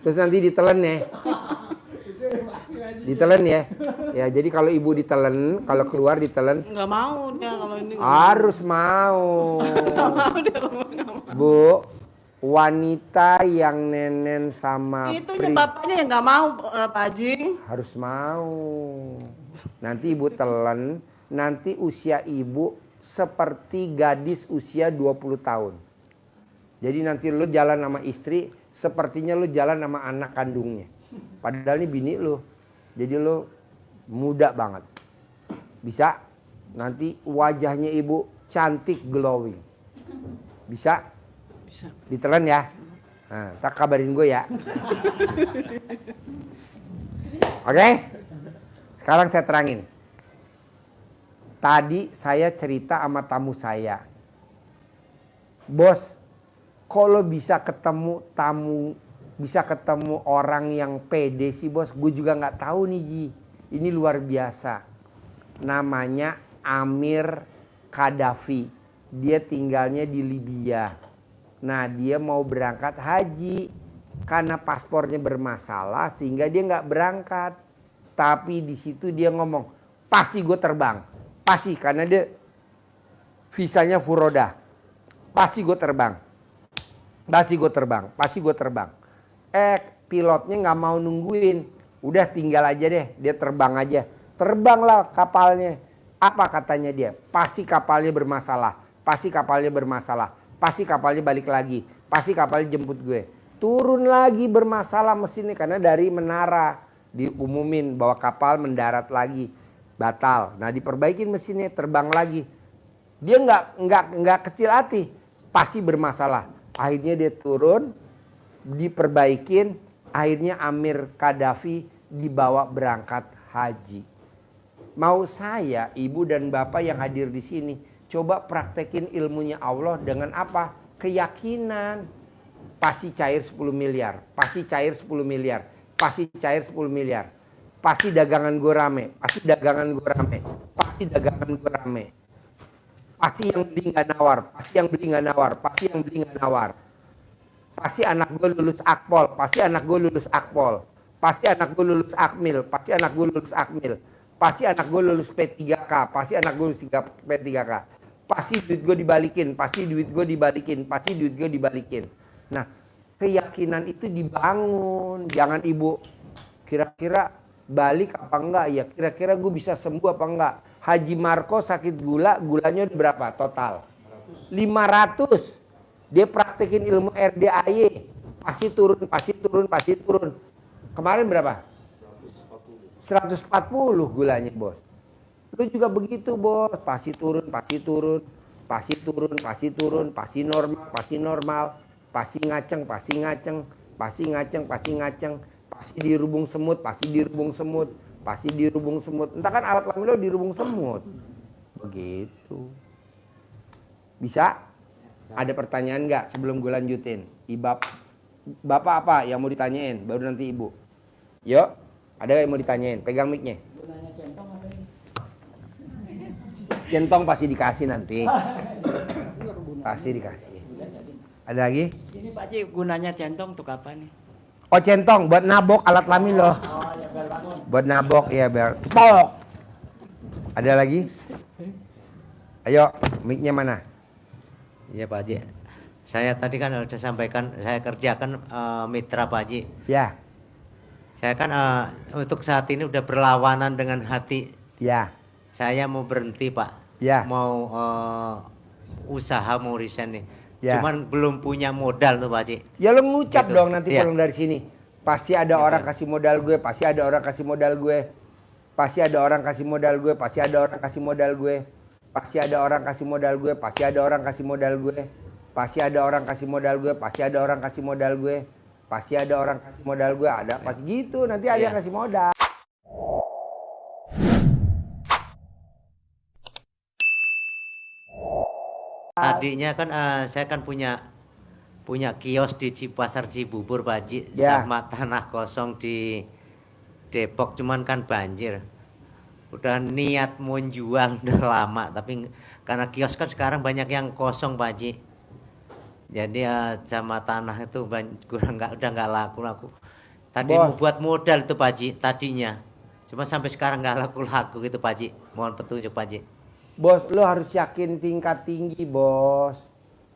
Terus nanti ditelen ya. Ditelen ya. Ya, jadi kalau ibu ditelen, kalau keluar ditelen. Nggak mau dia kalau ini. Harus mau. Bu, wanita yang nenen sama Itunya bapaknya yang nggak mau Pak Haji. harus mau. Nanti ibu telan, nanti usia ibu seperti gadis usia 20 tahun. Jadi nanti lu jalan sama istri, sepertinya lu jalan sama anak kandungnya. Padahal ini bini lu. Jadi lu muda banget. Bisa? Nanti wajahnya ibu cantik glowing. Bisa? Bisa. Ditelan ya. Nah, tak kabarin gue ya. Oke? Sekarang saya terangin. Tadi saya cerita sama tamu saya. Bos, kalau bisa ketemu tamu, bisa ketemu orang yang pede sih bos. Gue juga nggak tahu nih Ji. Ini luar biasa. Namanya Amir Qaddafi. Dia tinggalnya di Libya. Nah dia mau berangkat haji. Karena paspornya bermasalah sehingga dia nggak berangkat. Tapi di situ dia ngomong, pasti gue terbang. Pasti karena dia visanya furoda. Pasti gue terbang. Pasti gue terbang. Pilotnya nggak mau nungguin. Udah tinggal aja deh, dia terbang aja. Terbanglah kapalnya. Apa katanya dia? Pasti kapalnya bermasalah. Pasti kapalnya balik lagi. Pasti kapalnya jemput gue. Turun lagi bermasalah mesinnya karena dari menara diumumin bahwa kapal mendarat lagi. Batal. Nah diperbaikin mesinnya, terbang lagi. Dia nggak kecil hati. Pasti bermasalah. Akhirnya dia turun, diperbaikin. Akhirnya Amir Qaddafi dibawa berangkat haji. Mau saya, ibu dan bapak yang hadir di sini, coba praktekin ilmunya Allah dengan apa? Keyakinan. Pasti cair 10 miliar. Pasti cair 10 miliar. Pasti cair 10 miliar. Pasti dagangan gue rame. Pasti dagangan gue rame. Pasti dagangan gue rame. Pasti yang beli nggak nawar. Pasti yang beli nggak nawar. Pasti yang beli nggak nawar. Pasti anak gue lulus akpol. Pasti anak gue lulus akpol. Pasti anak gue lulus akmil. Pasti anak gue lulus akmil. Pasti anak gue lulus P3K. Pasti anak gue lulus P3K. Pasti duit gue dibalikin. Pasti duit gue dibalikin. Pasti duit gue dibalikin. Nah, keyakinan itu dibangun. Jangan ibu kira-kira balik apa enggak ya. Kira-kira gue bisa sembuh apa enggak. Haji Marco sakit gula. Gulanya udah berapa total? 500. Dia praktekin ilmu RDAY. Pasti turun, pasti turun, pasti turun. Kemarin berapa? 140 gulanya bos. Lu juga begitu bos. Pasti turun, pasti turun. Pasti turun, pasti turun. Pasti normal, pasti normal. Pasti ngaceng, pasti ngaceng. Pasti ngaceng, pasti ngaceng. pasti dirubung semut, pasti dirubung semut, pasti dirubung semut. Entah kan alat kelamin lo dirubung semut. Begitu. Bisa? Ada pertanyaan nggak sebelum gue lanjutin? Bapak apa yang mau ditanyain? Baru nanti ibu. Yuk, ada yang mau ditanyain? Pegang mic-nya. Centong pasti dikasih nanti. Pasti dikasih. Ada lagi? Ini Pak Haji, gunanya centong untuk apa nih? Oh centong, buat nabok alat kelamin loh. Buat nabok, ya biar tok. Ada lagi? Ayo, mic-nya mana? Iya Pak Haji. Saya tadi kan sudah sampaikan, saya kerjakan mitra Pak Haji. Ya, Saya kan untuk saat ini udah berlawanan dengan hati. ya, Saya mau berhenti Pak. Ya. Mau usaha, mau resign nih. Ya. Cuman belum punya modal tuh Pak Haji. ya lo ngucap Gitu. dong nanti Iya. pulang dari sini. Pasti ada orang kasih modal gue, pasti ada orang kasih modal gue. Pasti ada orang kasih modal gue, pasti ada orang kasih modal gue. Pasti ada orang kasih modal gue, pasti ada orang kasih modal gue. Pasti ada orang kasih modal gue, pasti ada orang kasih modal gue. Pasti ada orang kasih modal gue, ada pasti gitu, nanti ada Iya. yang kasih modal. Tadinya kan saya kan punya kios di Pasar Cibubur Pak Haji, Ya. sama tanah kosong di Depok, cuman kan banjir. Udah niat mau jual udah lama, tapi karena kios kan sekarang banyak yang kosong Pak Haji. Jadi sama tanah itu udah nggak laku. Tadi Bos. mau buat modal itu Pak Haji tadinya, cuma sampai sekarang nggak laku gitu Pak Haji. Mohon petunjuk Pak Haji. Bos, lo harus yakin tingkat tinggi, bos.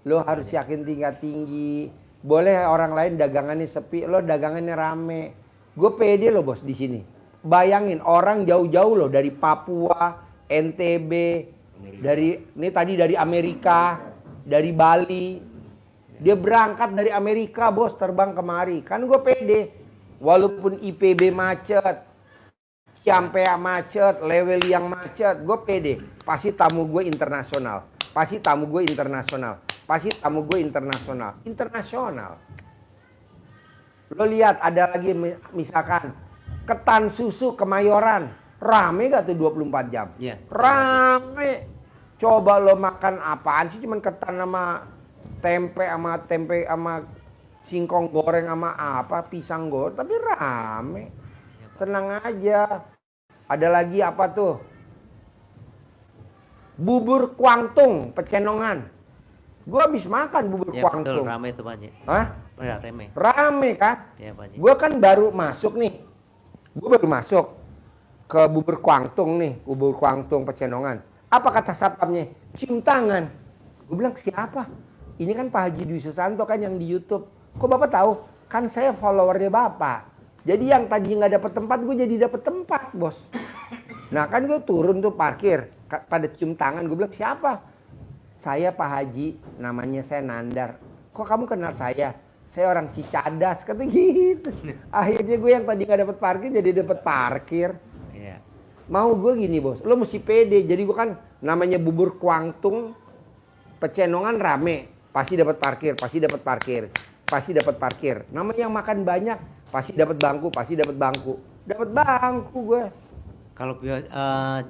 Lo harus yakin tingkat tinggi. Boleh orang lain dagangannya sepi, lo dagangannya rame. Gue pede lo bos di sini. Bayangin orang jauh-jauh lo dari Papua, NTB, dari Amerika, dari Bali. Dia berangkat dari Amerika bos, terbang kemari. Kan gue pede. Walaupun IPB macet, Ciampea macet, Leweli yang macet, gue pede. Pasti tamu gue internasional. Pasti tamu gue internasional. Pasti tamu gue internasional. Internasional. Lo lihat ada lagi misalkan ketan susu Kemayoran. Rame gak tuh 24 jam? Iya. Rame. Coba lo makan apaan sih, cuman ketan sama tempe sama singkong goreng sama apa, pisang goreng, tapi rame. Tenang aja. Ada lagi apa tuh? Bubur Kuangtung, Pecenongan. Gue habis makan bubur Ya betul, Kuangtung. ramai itu Pak Haji. Hah? Ya, rame. Rame kan? Ya Pak Haji. Gue kan baru masuk nih. Gue baru masuk ke bubur Kuangtung nih. Bubur Kuangtung, Pecenongan. Apa kata satpamnya? Cium tangan. Gue bilang siapa? Ini kan Pak Haji Dwi Susanto kan yang di YouTube. Kok Bapak tahu? Kan saya followernya Bapak. Jadi yang tadi nggak dapat tempat, gue jadi dapat tempat, bos. Nah kan gue turun tuh parkir, pada cium tangan. Gue bilang siapa? Saya Pak Haji, namanya saya Nandar. Kok kamu kenal saya? Saya orang Cicadas, kata gitu. Akhirnya gue yang tadi nggak dapat parkir jadi dapat parkir. Iya. Mau gue gini bos, lo mesti pede. Jadi gue kan namanya bubur Kuangtung, Pecenongan rame, pasti dapat parkir, pasti dapat parkir, pasti dapat parkir. Namanya yang makan banyak, pasti dapat bangku, pasti dapat bangku, dapat bangku gue. Kalau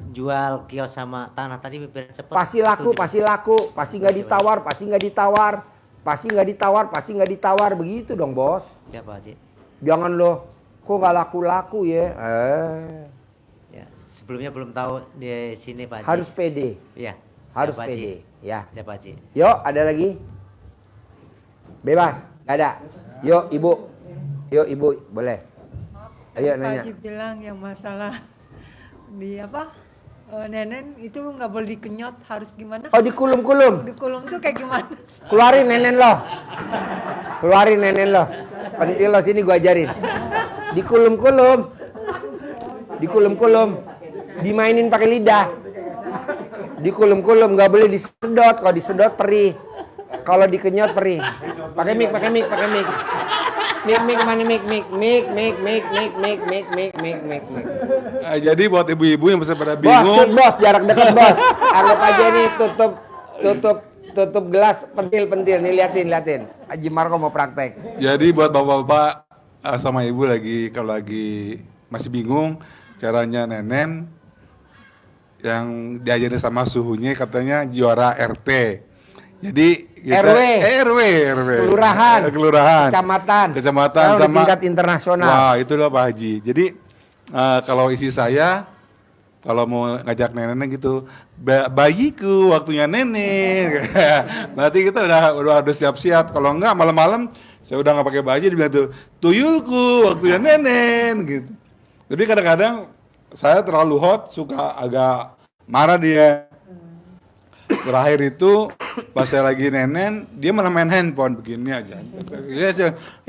jual kios sama tanah tadi biar cepat. Pasti laku, pasti laku, pasti nggak ditawar, pasti nggak ditawar, pasti nggak ditawar, pasti nggak ditawar, begitu dong bos. Ya Pak Haji. Jangan lo, kok nggak laku-laku ya? Ya, sebelumnya belum tahu di sini Pak Haji. Harus pede, Iya. harus siap, Pak Haji. pede, ya. Siap Pak Haji. Yuk, ada lagi? Bebas, gak ada. Yuk, ibu. Yuk, ibu, boleh. Ayo Pak nanya. Haji bilang yang masalah di apa nenen itu nggak boleh dikenyot, harus gimana? Oh, dikulum-kulum. Dikulum tuh kayak gimana? Keluarin nenen lo. Keluarin nenen lo. Pentil lo sini gua ajarin. Dikulum-kulum. Dikulum-kulum. Dimainin pakai lidah. Dikulum-kulum, nggak boleh disedot. Kalau disedot perih. Kalau dikenyot perih. Pakai mic, pakai mic, pakai mic. Mic mana mic. Jadi buat ibu-ibu yang bisa pada Bos, bingung, shoot, bos, jarak dekat bos. Anggap aja nih tutup gelas pentil. Nih liatin. Haji Marco mau praktek. jadi buat bapak-bapak sama ibu lagi kalau lagi masih bingung caranya nenen yang diajarin sama suhunya katanya juara RT. Jadi kita, RW, kelurahan, kecamatan sama tingkat internasional. Wah, itu loh Pak Haji. Jadi kalau isi saya kalau mau ngajak nenek gitu, bayiku waktunya nenek. Berarti kita udah siap-siap. Kalau enggak malam-malam saya udah nggak pakai baju dibilang tuh tuyulku waktunya nenek gitu. Jadi kadang-kadang saya terlalu hot, suka agak marah dia. Terakhir itu pas saya lagi nenen, dia malah main handphone begini aja.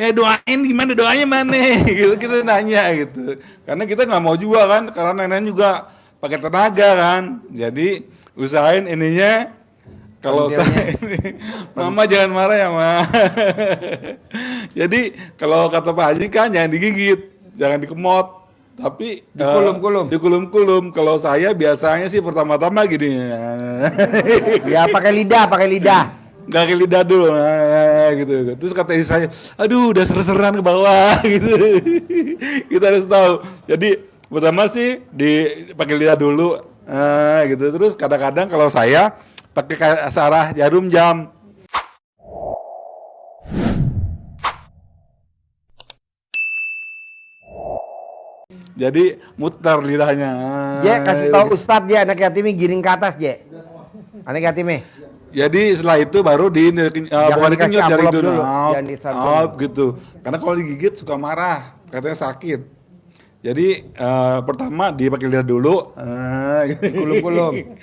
Ya doain gimana, doanya mana? Gitu kita nanya gitu. Karena kita nggak mau juga kan, karena nenen juga pakai tenaga kan. Jadi usahain ininya. Kalau saya ini, mama jangan marah ya ma. Jadi kalau kata Pak Haji kan jangan digigit, jangan dikemot. Tapi dikulum-kulum. Kalau saya biasanya sih pertama-tama gini. Ya pakai lidah. Pakai lidah dulu, gitu. Terus kata istri saya, aduh udah ser-seran ke bawah, gitu. Kita harus tahu. Jadi pertama sih pakai lidah dulu, gitu. Terus kadang-kadang kalau saya pakai sarah jarum jam. Jadi muter lidahnya. Kasih tahu Ustadz anak yatimnya giring ke atas anak yatimnya. Jadi setelah itu baru bukan dikenyot dari itu dulu. Gitu. Karena kalau digigit suka marah, katanya sakit. Jadi pertama dipakai lidah dulu, kulum-kulum.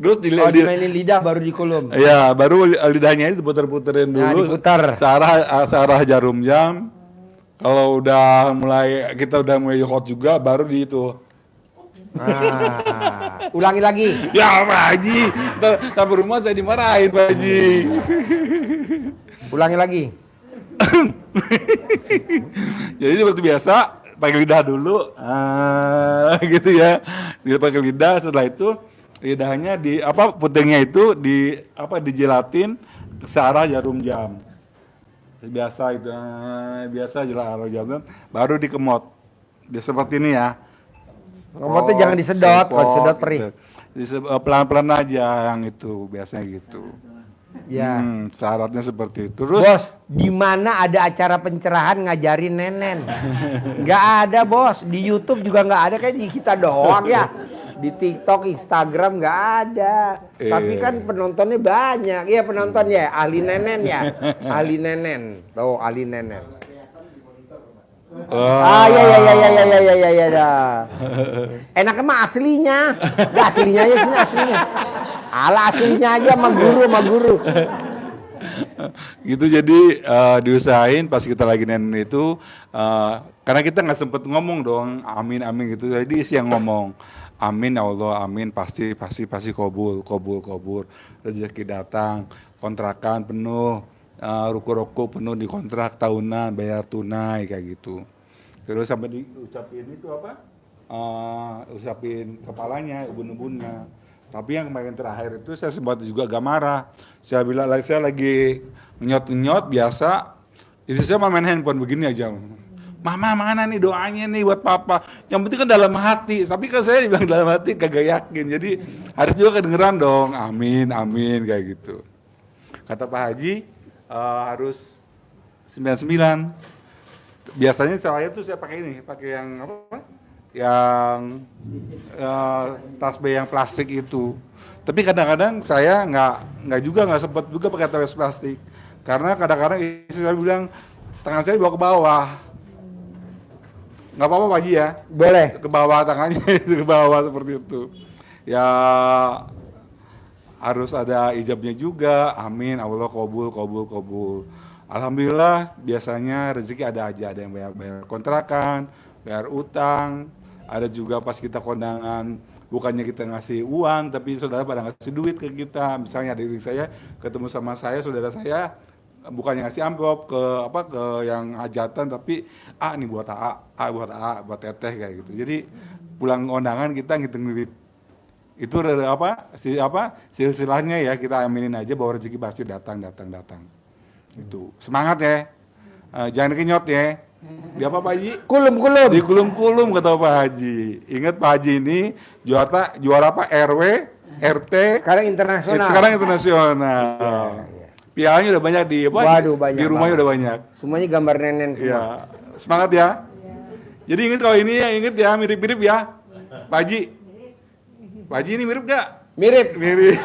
Terus dimainin lidah baru dikulum. Iya, baru lidahnya itu diputer-puterin dulu. Diputar. Searah jarum jam. Kalau kita udah mulai hot juga, baru di itu. Ulangi lagi. Ya Pak Haji, sampai rumah saya dimarahin Pak Haji. Ulangi lagi. Jadi seperti biasa, pakai lidah dulu, gitu ya. Dia pakai lidah, setelah itu lidahnya putingnya itu dijilatin ke arah jarum jam. Biasa itu, biasa jarum jam, baru dikemot. Dia seperti ini ya. Ngomotnya jangan disedot, kalau disedot perih. Gitu. Pelan-pelan aja yang itu, biasanya gitu. Ya. Syaratnya seperti itu. Terus, Bos, di mana ada acara pencerahan ngajarin nenen? Nggak ada bos, di YouTube juga nggak ada, kayak di kita doang ya. Di TikTok, Instagram nggak ada. Tapi kan penontonnya banyak. Iya penonton ya, ahli nenen ya. Ahli nenen. Tuh, ahli nenen. Ya. Enaknya mah aslinya. Nggak aslinya aja sini aslinya. Ala aslinya aja sama guru. Gitu jadi diusahain pas kita lagi nenen itu karena kita nggak sempet ngomong dong amin gitu, jadi isi yang ngomong amin ya Allah, amin pasti kabul rezeki datang, kontrakan penuh, ruko penuh di kontrak tahunan, bayar tunai kayak gitu. Terus sampai diucapin itu ucapin kepalanya, ubun-ubunnya. Tapi yang kemarin terakhir itu saya sempat juga agak marah. Saya bilang saya lagi nyot biasa, istri saya main handphone begini aja. Mama mana nih doanya nih buat papa? Yang penting kan dalam hati. Tapi kan saya dibilang dalam hati kagak yakin. Jadi harus juga kedengeran dong. Amin kayak gitu. Kata Pak Haji harus 99. Biasanya saya tuh saya pakai yang apa? Yang tasbih yang plastik itu. Tapi kadang-kadang saya nggak sempat juga pakai tasbih plastik. Karena kadang-kadang istri saya bilang tangan saya dibawa ke bawah. Nggak apa-apa Pak Haji ya? Boleh. Ke bawah tangannya, ke bawah seperti itu. Ya harus ada ijabnya juga. Amin, Allah kabul. Alhamdulillah biasanya rezeki ada aja. Ada yang bayar kontrakan, bayar utang. Ada juga pas kita kondangan, bukannya kita ngasih uang, tapi saudara pada ngasih duit ke kita. Misalnya adik saya ketemu sama saya, saudara saya bukannya ngasih amplop ke yang hajatan, tapi ini buat buat teteh kayak gitu. Jadi pulang kondangan kita ngitung duit. Itu silsilahnya ya, kita aminin aja bahwa rezeki pasti datang. Itu semangat ya, jangan kenyot ya. Di apa Pak Haji? Kulum-kulum. Di kulum-kulum kata Pak Haji. Ingat Pak Haji ini juara apa? RW, RT, Sekarang internasional. sekarang internasional. Pialanya udah banyak di apa? Waduh, banyak di rumahnya banget. udah banyak. Semuanya gambar nenen semua. Iya. Semangat ya. Jadi ingat kalau ini ya, ingat ya mirip-mirip ya. Pak Haji. Pak Haji ini mirip gak? Mirip. Mirip.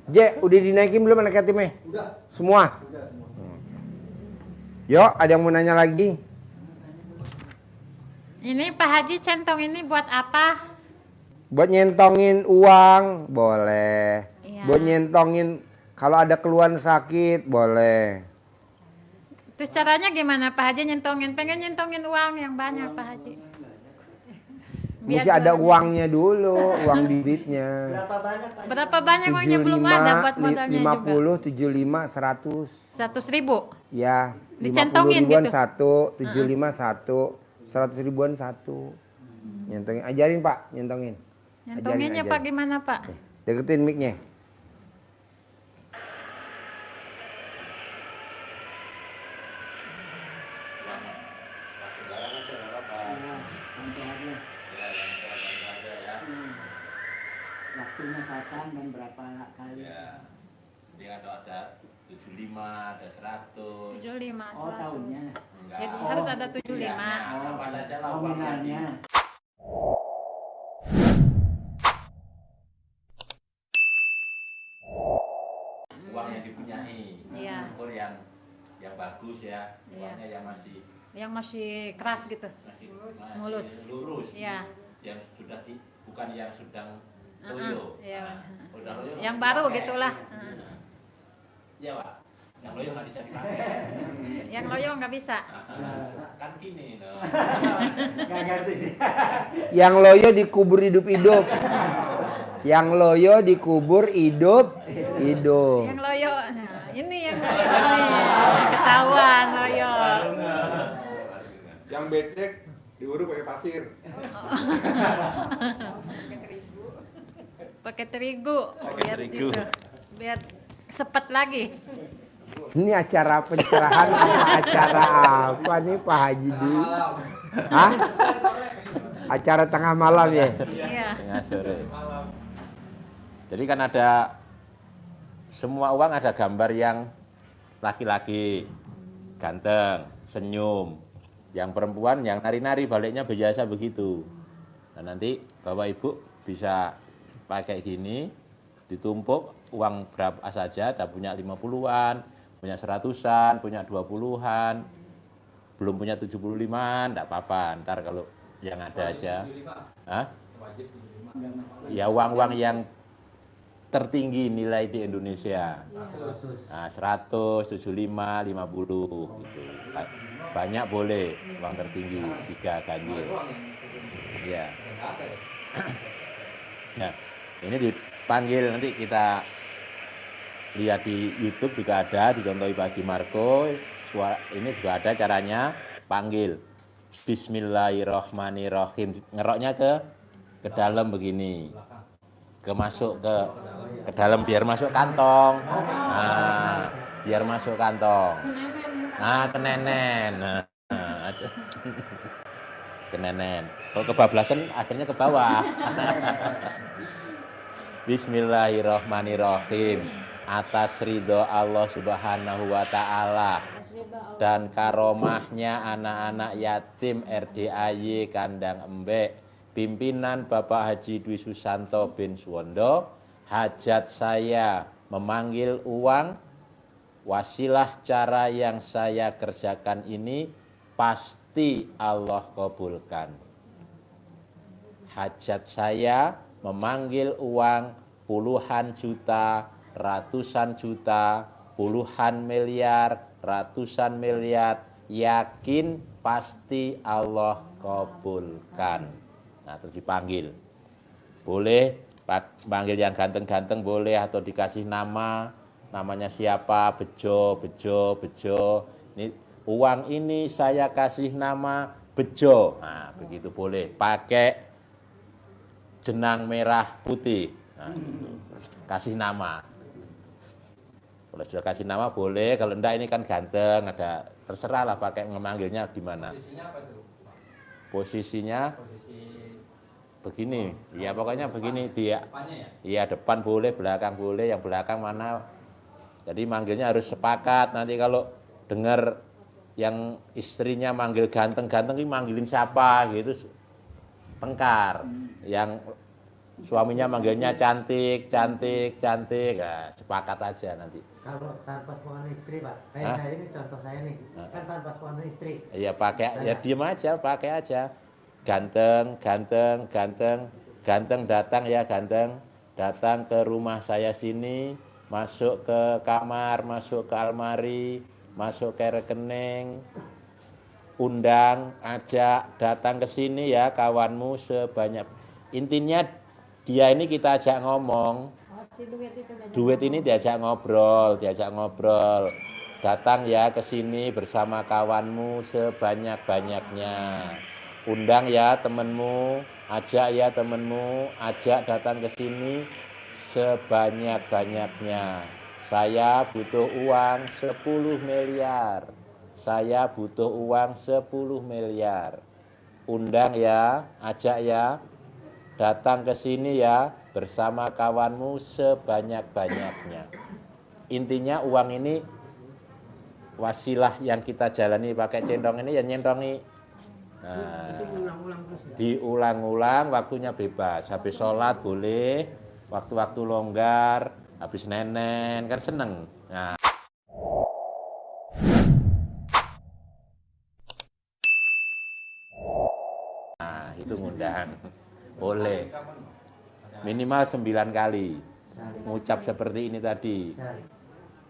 Je, udah dinaikin belum anak yatimnya? Udah. Semua? Yuk, ada yang mau nanya lagi? Ini Pak Haji centong ini buat apa? Buat nyentongin uang, boleh. Iya. Buat nyentongin kalau ada keluhan sakit, boleh. Terus caranya gimana Pak Haji nyentongin? Pengen nyentongin uang yang banyak Pak Haji. Biar Mesti ada jualan. uangnya dulu, uang bibitnya. Berapa banyak uangnya belum ada buat modalnya juga? 50, 75, 100. 100.000. Ya, 50 Dicentongin ribuan gitu? satu, 75 satu, 100 ribuan satu. Nyentongin, ajarin Pak, nyentongin. Nyentonginnya Pak gimana Pak? Deketin mic-nya. Waktunya kapan dan berapa kali? Ya, jadi ada 75, ada 100. 75, 100. Oh, tahunnya. Enggak. Jadi harus ada 75. Apa saja lah Nominalnya. uang yang dipunyai. Iya. Ukur yang bagus ya. Iya. Uangnya yang masih Yang masih keras gitu. Mulus. lurus. Iya. Yang sudah bukan yang sedang loyo. Iya. Nah, udah loyo Yang nggak baru dipakai. gitulah. Iya Pak. Yang loyo nggak bisa dipakai. Yang loyo nggak bisa. Kan gini. No. Nggak ngerti. Yang loyo dikubur hidup-hidup. Yang loyo dikubur hidup-hidup. Yang loyo. Nah, ini yang loyo. Nih, ketahuan loyo. Yang becek diuruk pakai pasir. Pakai terigu. Biar terigu. gitu. Biar sepet lagi. Ini acara pencerahan apa acara apa nih Pak Haji dulu? Hah? Acara tengah malam ya? Iya. Tengah sore. Jadi kan ada semua uang ada gambar yang laki-laki ganteng, senyum. Yang perempuan yang nari-nari baliknya biasa begitu. Nah nanti Bapak Ibu bisa pakai gini, ditumpuk uang berapa saja, ada punya 50-an, punya 100-an, punya 20-an, belum punya 75-an, enggak apa-apa, ntar kalau yang ada aja. Hah? Ya uang-uang yang tertinggi nilai di Indonesia. Nah, 100, 75, 50 gitu. Banyak boleh uang tertinggi 3 ganjil. Ya. Nah, ini dipanggil nanti kita lihat di YouTube juga ada dicontohi Pak Haji Marco. Ini juga ada caranya panggil Bismillahirrohmanirrohim. Ngeroknya ke dalam begini. Masuk ke dalam biar masuk kantong. Nah, biar masuk kantong. Nah, ke nenen. Nah, ke nenen. Kalau kebablasan akhirnya ke bawah. Bismillahirrohmanirrohim. Atas ridho Allah Subhanahu wa Ta'ala dan karomahnya anak-anak yatim RDAY Kandang Embek, pimpinan Bapak Haji Dwi Susanto bin Suwondo, hajat saya memanggil uang, wasilah cara yang saya kerjakan ini pasti Allah kabulkan. Hajat saya memanggil uang puluhan juta, ratusan juta, puluhan miliar, ratusan miliar, yakin pasti Allah kabulkan. Nah, terus dipanggil. Boleh panggil yang ganteng-ganteng boleh atau dikasih namanya siapa, Bejo, Bejo, Bejo. Ini uang ini saya kasih nama Bejo. Nah, begitu boleh. Pakai jenang merah putih. Nah, gitu. Kasih nama. Kalau sudah kasih nama boleh, kalau enggak ini kan ganteng, ada terserah lah pakai memanggilnya gimana. Posisinya apa tuh? Posisinya Posisi begini, ya pokoknya begini dia. depannya ya? Iya depan boleh, belakang boleh, yang belakang mana. Jadi manggilnya harus sepakat. Nanti kalau dengar yang istrinya manggil ganteng-ganteng, ini manggilin siapa gitu, tengkar. Yang suaminya manggilnya cantik, cantik, cantik, nah, sepakat aja nanti. Kalau tanpa sepengetahuan istri, Pak, kayak saya ini contoh saya nih, kan tanpa sepengetahuan istri. Iya pakai, ya diem aja, pakai aja. Ganteng, ganteng, ganteng, ganteng datang ya ganteng, datang ke rumah saya sini, masuk ke kamar, masuk ke almari, masuk ke rekening, undang, ajak, datang ke sini ya kawanmu sebanyak. Intinya dia ini kita ajak ngomong. Duit ini diajak ngobrol, datang ya ke sini bersama kawanmu sebanyak-banyaknya. Undang ya temenmu, ajak datang ke sini sebanyak-banyaknya. Saya butuh uang 10 miliar. Saya butuh uang 10 miliar. Undang ya, ajak ya, datang ke sini ya bersama kawanmu sebanyak-banyaknya. Intinya uang ini wasilah yang kita jalani pakai centong ini ya nyentongi. Nah, diulang-ulang, waktunya bebas. Habis sholat boleh, waktu-waktu longgar, habis nenen kan seneng. Nah, itu ngundang boleh minimal 9 kali ngucap seperti ini tadi.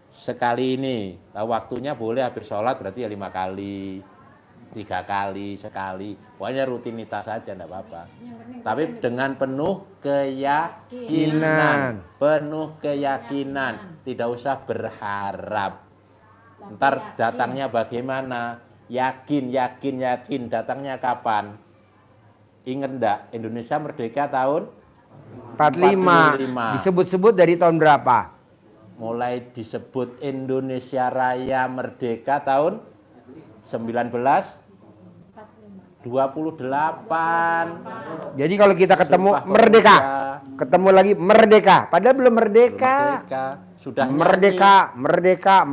Sekali ini, nah waktunya boleh habis sholat berarti ya 5 kali, 3 kali, sekali. Pokoknya rutinitas saja, enggak apa-apa. Tapi dengan penuh keyakinan. Penuh keyakinan. Tidak usah berharap. Ntar datangnya bagaimana? Yakin. Datangnya kapan? Ingat enggak? Indonesia merdeka tahun 45. Disebut-sebut dari tahun berapa? Mulai disebut Indonesia Raya merdeka tahun 1928. Jadi kalau kita ketemu merdeka, ketemu lagi merdeka, padahal belum merdeka. Sudah merdeka.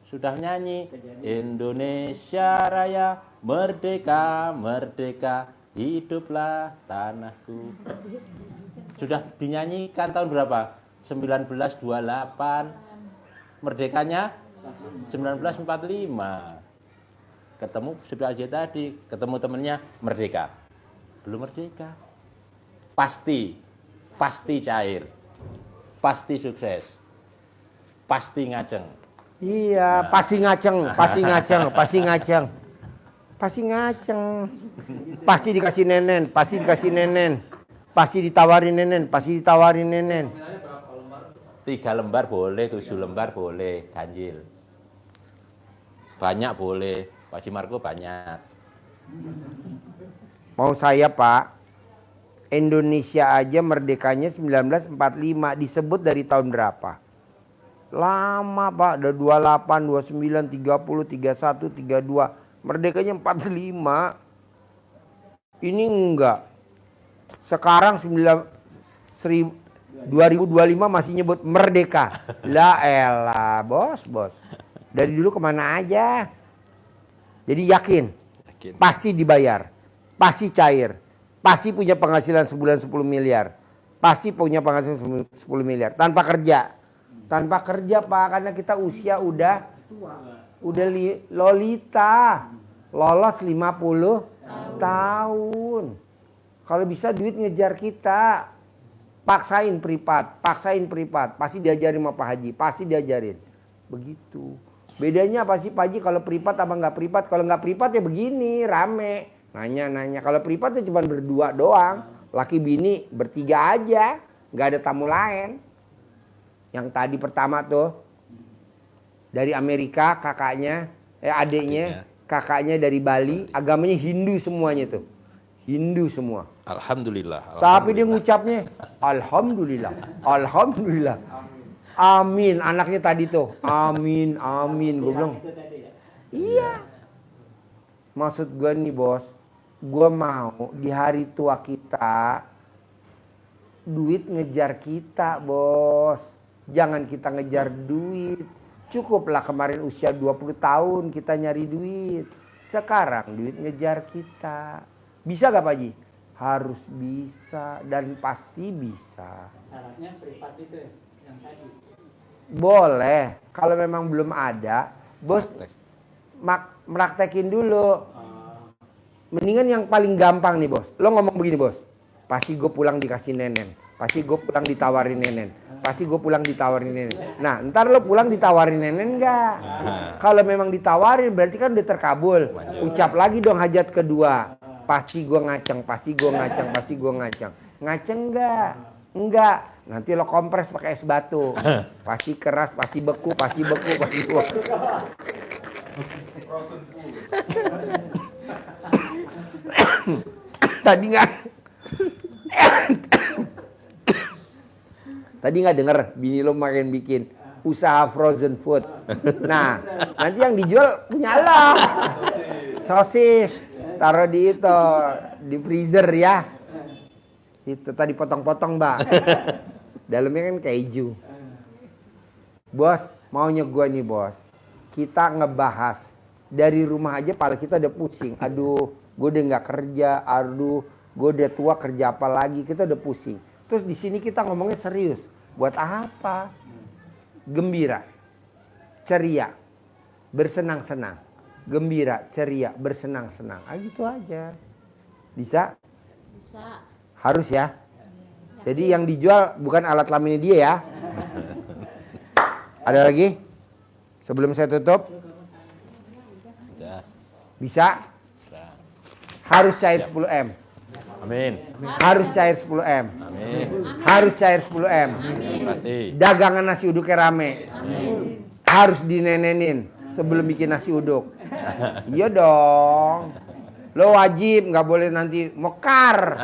Sudah nyanyi Indonesia Raya merdeka, hiduplah tanahku. Sudah dinyanyikan tahun berapa? 1928. Merdekanya 1945. Ketemu sudah aja tadi, ketemu temennya merdeka. Belum merdeka. Pasti cair. Pasti sukses. Pasti ngaceng. Iya, pasti ngaceng. Pasti dikasih nenen. Pasti ditawarin nenen. 3 lembar boleh, 7 lembar boleh, ganjil. Banyak boleh, Pak Jimarko banyak. Mau saya Pak, Indonesia aja merdekanya 1945, disebut dari tahun berapa? Lama Pak, ada 28, 29, 30, 31, 32. Merdekanya 45. Ini enggak. Sekarang 2025 masih nyebut merdeka. La elah, bos. Dari dulu kemana aja? Jadi yakin. Pasti dibayar. Pasti cair. Pasti punya penghasilan sebulan 10 miliar. Pasti punya penghasilan 10 miliar. Tanpa kerja Pak, karena kita usia udah lolita. Lolos 50 tahun. Kalau bisa duit ngejar kita. Paksain privat. Pasti diajarin sama Pak Haji. Pasti diajarin. Begitu. Bedanya apa sih Pak Haji kalau privat apa nggak privat? Kalau nggak privat ya begini, rame. Nanya. Kalau privat ya cuma berdua doang. Laki bini bertiga aja. Nggak ada tamu lain. Yang tadi pertama tuh. Dari Amerika kakaknya. Adiknya. Kakaknya dari Bali. Agamanya Hindu semuanya tuh. Hindu semua. Alhamdulillah. Tapi dia ngucapnya Alhamdulillah. Amin, anaknya tadi tuh. Amin, amin. Gue bilang, iya. Maksud gue nih bos, gue mau di hari tua kita, duit ngejar kita bos. Jangan kita ngejar duit. Cukuplah kemarin usia 20 tahun kita nyari duit. Sekarang duit ngejar kita. Bisa gak Pak Haji? Harus bisa dan pasti bisa. Syaratnya privat itu yang tadi. Boleh, kalau memang belum ada, bos meraktekin dulu. Mendingan yang paling gampang nih bos. Lo ngomong begini bos, pasti gue pulang dikasih nenen, pasti gue pulang ditawarin nenen, pasti gue pulang ditawarin nenen. Nah ntar lo pulang ditawarin nenen nggak? Kalau memang ditawarin berarti kan udah terkabul. Ucap lagi dong hajat kedua. Pasti gue ngaceng, pasti gue ngaceng, pasti gue ngaceng. Ngaceng nggak? Enggak. Nanti lo kompres pakai es batu. Pasti keras, pasti beku, pasti beku, pasti beku. Tadi nggak denger bini lo makin bikin usaha frozen food. Nah, nanti yang dijual punya lo. Sosis, taruh di itu, di freezer ya. Itu tadi potong-potong, Mbak. Dalamnya kan keju. Bos, maunya gua nih, bos. Kita ngebahas dari rumah aja pala kita udah pusing. Aduh, gue udah nggak kerja. Aduh, gue udah tua kerja apa lagi? Kita udah pusing. Terus di sini kita ngomongnya serius. Buat apa? Gembira, ceria, bersenang-senang. Gembira, ceria, bersenang-senang. Ah gitu aja. Bisa? Bisa. Harus ya. Jadi yang dijual bukan alat kelaminnya dia ya. Ada lagi? Sebelum saya tutup? Bisa? Harus cair 10M. Amin. Harus cair 10M. Amin. Harus cair 10M. Pasti. Dagangan nasi uduknya rame. Harus dinenenin sebelum bikin nasi uduk. Iya dong. Lo wajib nggak boleh nanti mekar.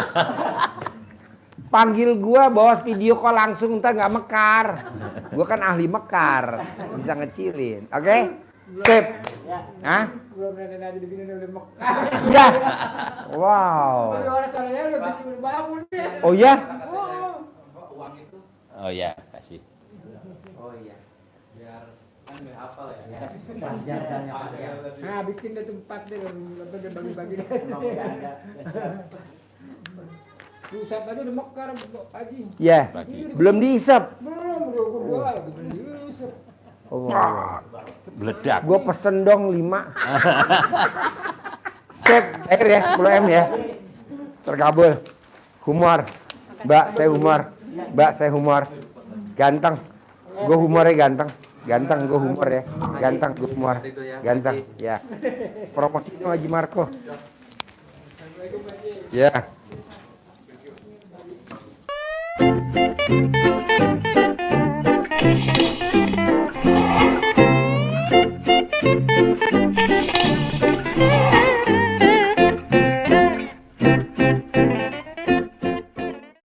Panggil gua bawa video call langsung ntar nggak mekar. Gua kan ahli mekar, bisa ngecilin. Oke? Sip. Hah? Belum nenek aja begini udah mekar. Ya. Wow. Orang salahnya udah bangun dia. Oh ya? Oh ya, kasih. Oh iya. Biar kan nggak hafal ya. Nah, bikin deh tempat deh, dia bagi-bagi deh. Pusat aja udah mekar, Pak Haji. Ya. Belum diisap. Belum, udah gua gitu diisep. Oh, Meledak. gue pesen dong 5. Sip, cair ya 10M ya. Terkabul. Humor. Mbak, saya humor. Mbak, saya humor. Ganteng. Gue humornya ganteng. Ganteng, gue humor ya. Ganteng, gue humor. Ganteng, ya. Promosinya Haji Marco. Ya.